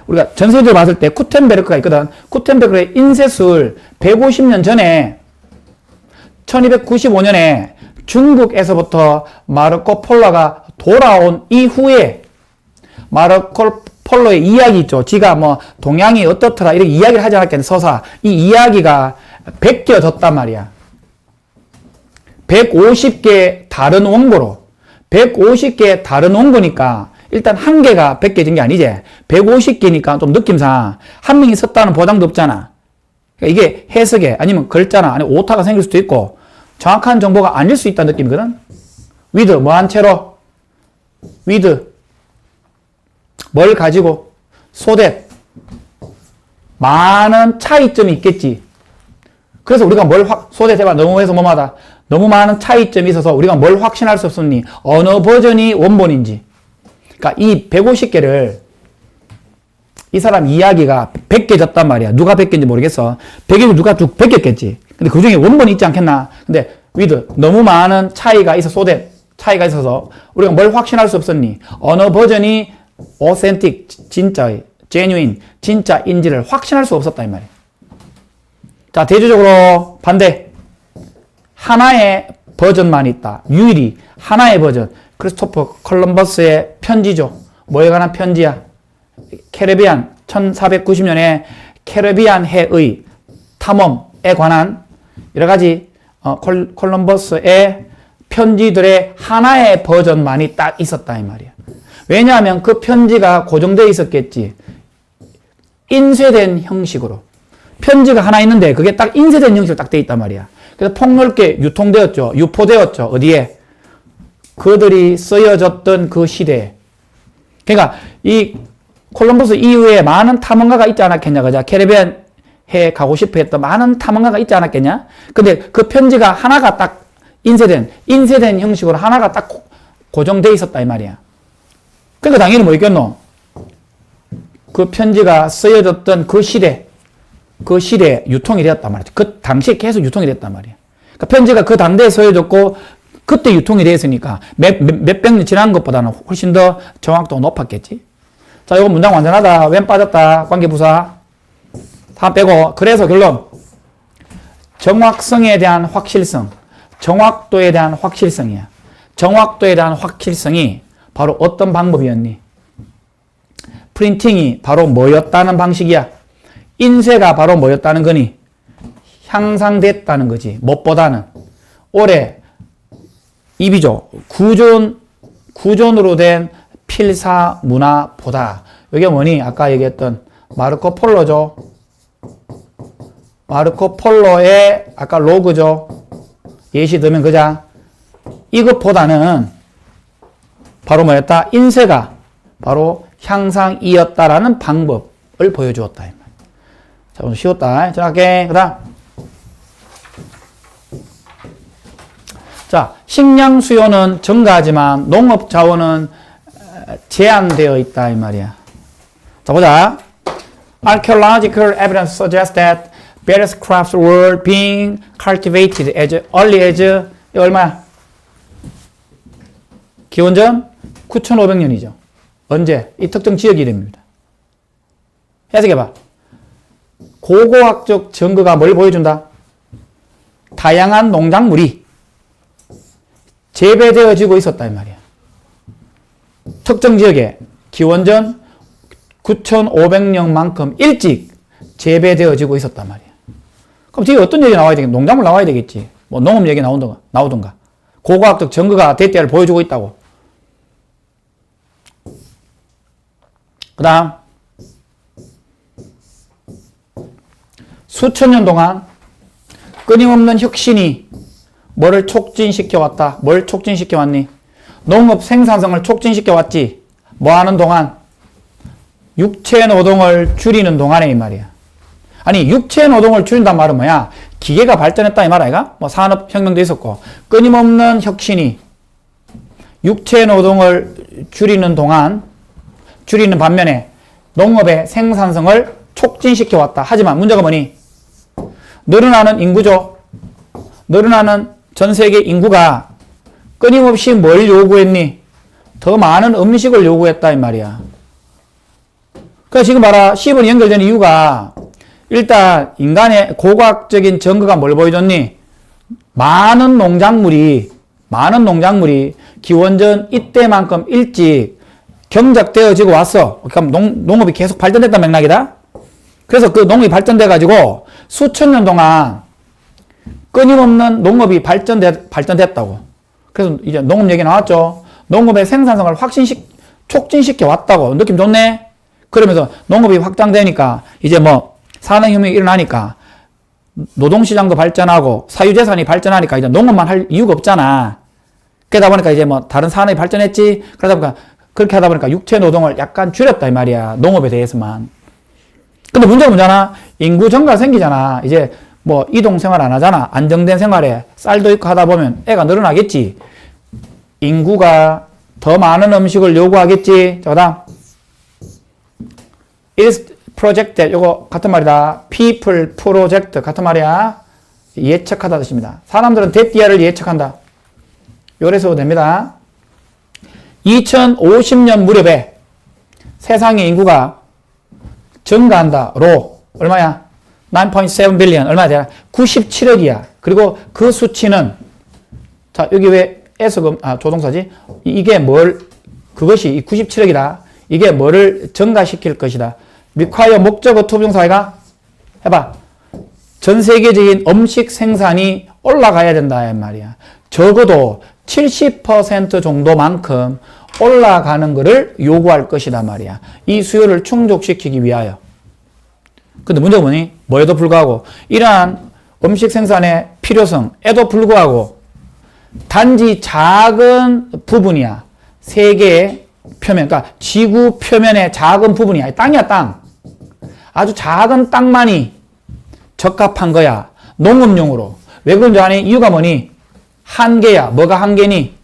우리가 전세적으로 봤을 때 쿠텐베르크가 있거든. 쿠텐베르크의 인쇄술 150년 전에 1295년에 중국에서부터 마르코 폴로가 돌아온 이후에 마르코 폴로의 이야기 있죠. 지가 뭐 동양이 어떻더라 이렇게 이야기를 하지 않았겠네. 서사. 이 이야기가 베껴졌단 말이야. 150개 다른 원고로 150개 다른 원고니까 일단 한 개가 베껴진 게 아니지. 150개니까 좀 느낌상 한 명이 썼다는 보장도 없잖아. 그러니까 이게 해석에 아니면 글자나 아니면 오타가 생길 수도 있고 정확한 정보가 아닐 수 있다는 느낌이거든. with 뭐한 채로 with 뭘 가지고 so that 많은 차이점이 있겠지. 그래서 우리가 뭘 so that 해봐. 너무 해서 뭐마다 너무 많은 차이점이 있어서 우리가 뭘 확신할 수 없으니 어느 버전이 원본인지. 그러니까 이 150개를 이 사람 이야기가 베껴졌단 말이야. 누가 베꼈는지 모르겠어. 베개도 누가 쭉 베꼈겠지. 근데 그 중에 원본이 있지 않겠나? 근데 with 너무 많은 차이가 있어 so that 차이가 있어서 우리가 뭘 확신할 수 없었니? 어느 버전이 authentic 진짜의 genuine 진짜인지를 확신할 수 없었다 이 말이야. 자, 대조적으로 반대. 하나의 버전만 있다. 유일히 하나의 버전. 크리스토퍼 콜럼버스의 편지죠. 뭐에 관한 편지야? 캐리비안 1490년에 캐리비안 해의 탐험에 관한 여러 가지 콜럼버스의 편지들의 하나의 버전만이 딱 있었다 이 말이야. 왜냐하면 그 편지가 고정되어 있었겠지. 인쇄된 형식으로. 편지가 하나 있는데 그게 딱 인쇄된 형식으로 딱 돼 있단 말이야. 그래서 폭넓게 유통되었죠. 유포되었죠. 어디에? 그들이 쓰여졌던 그 시대에. 그러니까 이 콜럼버스 이후에 많은 탐험가가 있지 않았겠냐. 그죠? 캐리비안 해 가고 싶어 했던 많은 탐험가가 있지 않았겠냐. 근데 그 편지가 하나가 딱 인쇄된 형식으로 하나가 딱 고정되어 있었다 이 말이야. 그러니까 당연히 뭐 있겠노? 그 편지가 쓰여졌던 그 시대에 유통이 되었단 말이야. 그 당시에 계속 유통이 됐단 말이야. 그러니까 편지가 그 단대에 서해졌고 그때 유통이 됐으니까 몇백 년 지난 것보다는 훨씬 더 정확도가 높았겠지. 자, 이거 문장 완전하다. 웬 빠졌다. 관계부사. 다 빼고. 그래서 결론. 정확성에 대한 확실성. 정확도에 대한 확실성이야. 정확도에 대한 확실성이 바로 어떤 방법이었니? 프린팅이 바로 뭐였다는 방식이야. 인쇄가 바로 뭐였다는 거니? 향상됐다는 거지. 무엇보다는. 올해 입이죠. 구존으로 된 필사 문화보다. 이게 뭐니? 아까 얘기했던 마르코 폴로죠. 마르코 폴로의 아까 로그죠. 예시 들면 그자. 이것보다는 바로 뭐였다? 인쇄가 바로 향상이었다라는 방법을 보여주었다. 자, 오늘 쉬웠다. 자, 할게. 그 다음. 자, 식량 수요는 증가하지만 농업 자원은 제한되어 있다. 이 말이야. 자, 보자. Archaeological evidence suggests that various crops were being cultivated as early as, 이거 얼마야? 기원전 9,500년이죠. 언제? 이 특정 지역 이름입니다. 해석해봐. 고고학적 증거가 뭘 보여준다? 다양한 농작물이 재배되어지고 있었다 이 말이야. 특정 지역에 기원전 9,500년만큼 일찍 재배되어지고 있었단 말이야. 그럼 뒤에 어떤 얘기 나와야 되겠지? 농작물 나와야 되겠지. 뭐 농업 얘기 나오던가. 고고학적 증거가 대대를 보여주고 있다고. 그 다음 수천 년 동안 끊임없는 혁신이 뭐를 촉진시켜 왔다. 뭘 촉진시켜 왔니? 농업 생산성을 촉진시켜 왔지. 뭐 하는 동안? 육체 노동을 줄이는 동안에 이 말이야. 아니 육체 노동을 줄인단 말은 뭐야? 기계가 발전했다 이 말 아이가? 뭐 산업혁명도 있었고 끊임없는 혁신이 육체 노동을 줄이는 반면에 농업의 생산성을 촉진시켜 왔다. 하지만 문제가 뭐니? 늘어나는 인구죠. 늘어나는 전 세계 인구가 끊임없이 뭘 요구했니? 더 많은 음식을 요구했다 이 말이야. 그래서 지금 봐라. 10은 연결된 이유가 일단 인간의 고고학적인 증거가 뭘 보여줬니? 많은 농작물이 기원전 이때만큼 일찍 경작되어지고 왔어. 그럼 농업이 계속 발전됐다는 맥락이다. 그래서 그 농업이 발전돼가지고 수천 년 동안 끊임없는 농업이 발전됐다고. 그래서 이제 농업 얘기 나왔죠. 농업의 생산성을 촉진시켜 왔다고. 느낌 좋네? 그러면서 농업이 확장되니까 이제 뭐 산업혁명이 일어나니까 노동시장도 발전하고 사유재산이 발전하니까 이제 농업만 할 이유가 없잖아. 그러다 보니까 이제 뭐 다른 산업이 발전했지. 그러다 보니까 그렇게 하다 보니까 육체 노동을 약간 줄였다 이 말이야. 농업에 대해서만. 근데 문제가 뭐잖아. 인구 증가 생기잖아. 이제 뭐 이동 생활 안 하잖아. 안정된 생활에 쌀도 있고 하다 보면 애가 늘어나겠지. 인구가 더 많은 음식을 요구하겠지. 자, 그다음 It is projected. 요거 같은 말이다. People project 같은 말이야. 예측하다 뜻입니다. 사람들은 대띠아를 예측한다. 요래 써도 됩니다. 2050년 무렵에 세상의 인구가 증가한다. 로 얼마야? 9.7 billion 얼마야 되나? 97억이야. 그리고 그 수치는 자 여기 왜 S금 조동사지? 이게 그것이 이 97억이다. 이게 뭐를 증가시킬 것이다. require 목적어 투부정사가 해봐. 전 세계적인 음식 생산이 올라가야 된다 이 말이야. 적어도 70% 정도만큼 올라가는 것을 요구할 것이다 말이야. 이 수요를 충족시키기 위하여. 근데 문제가 뭐니? 뭐에도 불구하고 이러한 음식 생산의 필요성에도 불구하고 단지 작은 부분이야. 세계의 표면, 그러니까 지구 표면의 작은 부분이야. 땅이야, 땅. 아주 작은 땅만이 적합한 거야. 농업용으로. 왜 그런지 아니? 이유가 뭐니? 한계야. 뭐가 한계니?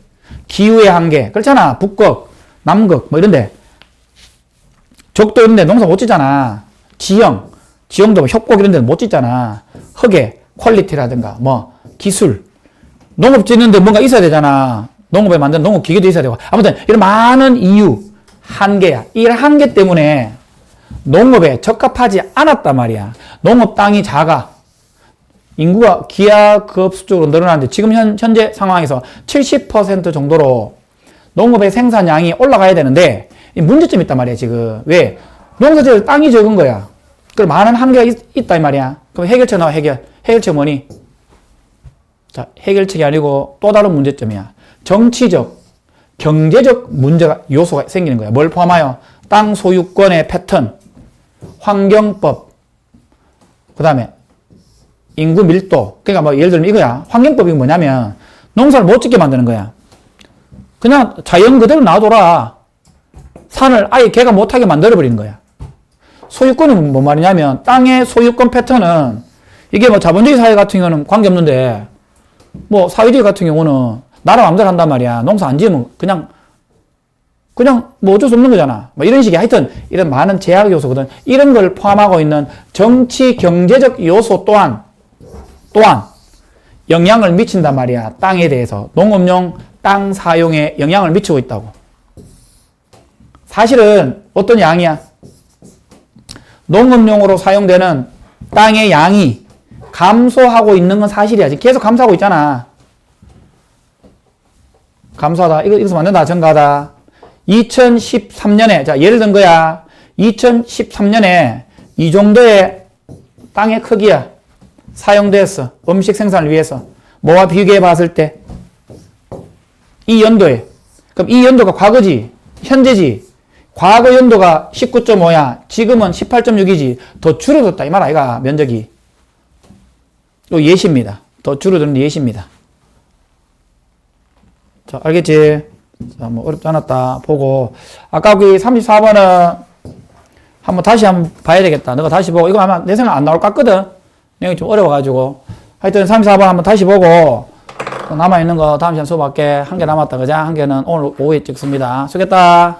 기후의 한계. 그렇잖아. 북극, 남극, 뭐 이런데. 적도 이런데 농사 못 짓잖아. 지형도 뭐 협곡 이런 데는 못 짓잖아. 흙의 퀄리티라든가, 뭐, 기술. 농업 짓는데 뭔가 있어야 되잖아. 농업에 만든 농업 기계도 있어야 되고. 아무튼 이런 많은 이유, 한계야. 이 한계 때문에 농업에 적합하지 않았단 말이야. 농업 땅이 작아. 인구가 기하급수적으로 늘어나는데 지금 현재 상황에서 70% 정도로 농업의 생산량이 올라가야 되는데 문제점이 있단 말이야 지금. 왜? 농사지을 땅이 적은 거야. 그럼 많은 한계가 있다 이 말이야. 그럼 해결책 나와. 해결책 뭐니? 자, 해결책이 아니고 또 다른 문제점이야. 정치적, 경제적 문제가 요소가 생기는 거야. 뭘 포함하여? 땅 소유권의 패턴, 환경법, 그 다음에 인구 밀도. 그러니까 뭐 예를 들면 이거야. 환경법이 뭐냐면 농사를 못 짓게 만드는 거야. 그냥 자연 그대로 놔둬라. 산을 아예 개가 못하게 만들어버리는 거야. 소유권은 뭐 말이냐면 땅의 소유권 패턴은 이게 뭐 자본주의 사회 같은 경우는 관계없는데 뭐 사회주의 같은 경우는 나라 마음대로 한단 말이야. 농사 안 지으면 그냥 뭐 어쩔 수 없는 거잖아. 뭐 이런 식의 하여튼 이런 많은 제약 요소거든. 이런 걸 포함하고 있는 정치 경제적 요소 또한 영향을 미친단 말이야. 땅에 대해서. 농업용 땅 사용에 영향을 미치고 있다고. 사실은 어떤 양이야? 농업용으로 사용되는 땅의 양이 감소하고 있는 건 사실이야. 지금 계속 감소하고 있잖아. 감소하다. 이것은 완전 증가하다. 2013년에, 자, 예를 든 거야. 2013년에 이 정도의 땅의 크기야. 사용됐어. 음식 생산을 위해서. 뭐와 비교해 봤을 때? 이 연도에. 그럼 이 연도가 과거지. 현재지. 과거 연도가 19.5야. 지금은 18.6이지. 더 줄어들었다. 이 말 아이가, 면적이. 또 예시입니다. 더 줄어드는 예시입니다. 자, 알겠지? 자, 뭐 어렵지 않았다. 보고. 아까 그 34번은 다시 한번 봐야 되겠다. 너가 다시 보고. 이거 아마 내 생각 안 나올 것 같거든? 내용이 좀 어려워가지고. 하여튼 34번 한번 다시 보고. 남아있는 거 다음 시간 수업할게. 한 개 남았다. 그자? 한 개는 오늘 오후에 찍습니다. 수고했다.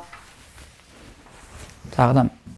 자, 그 다음.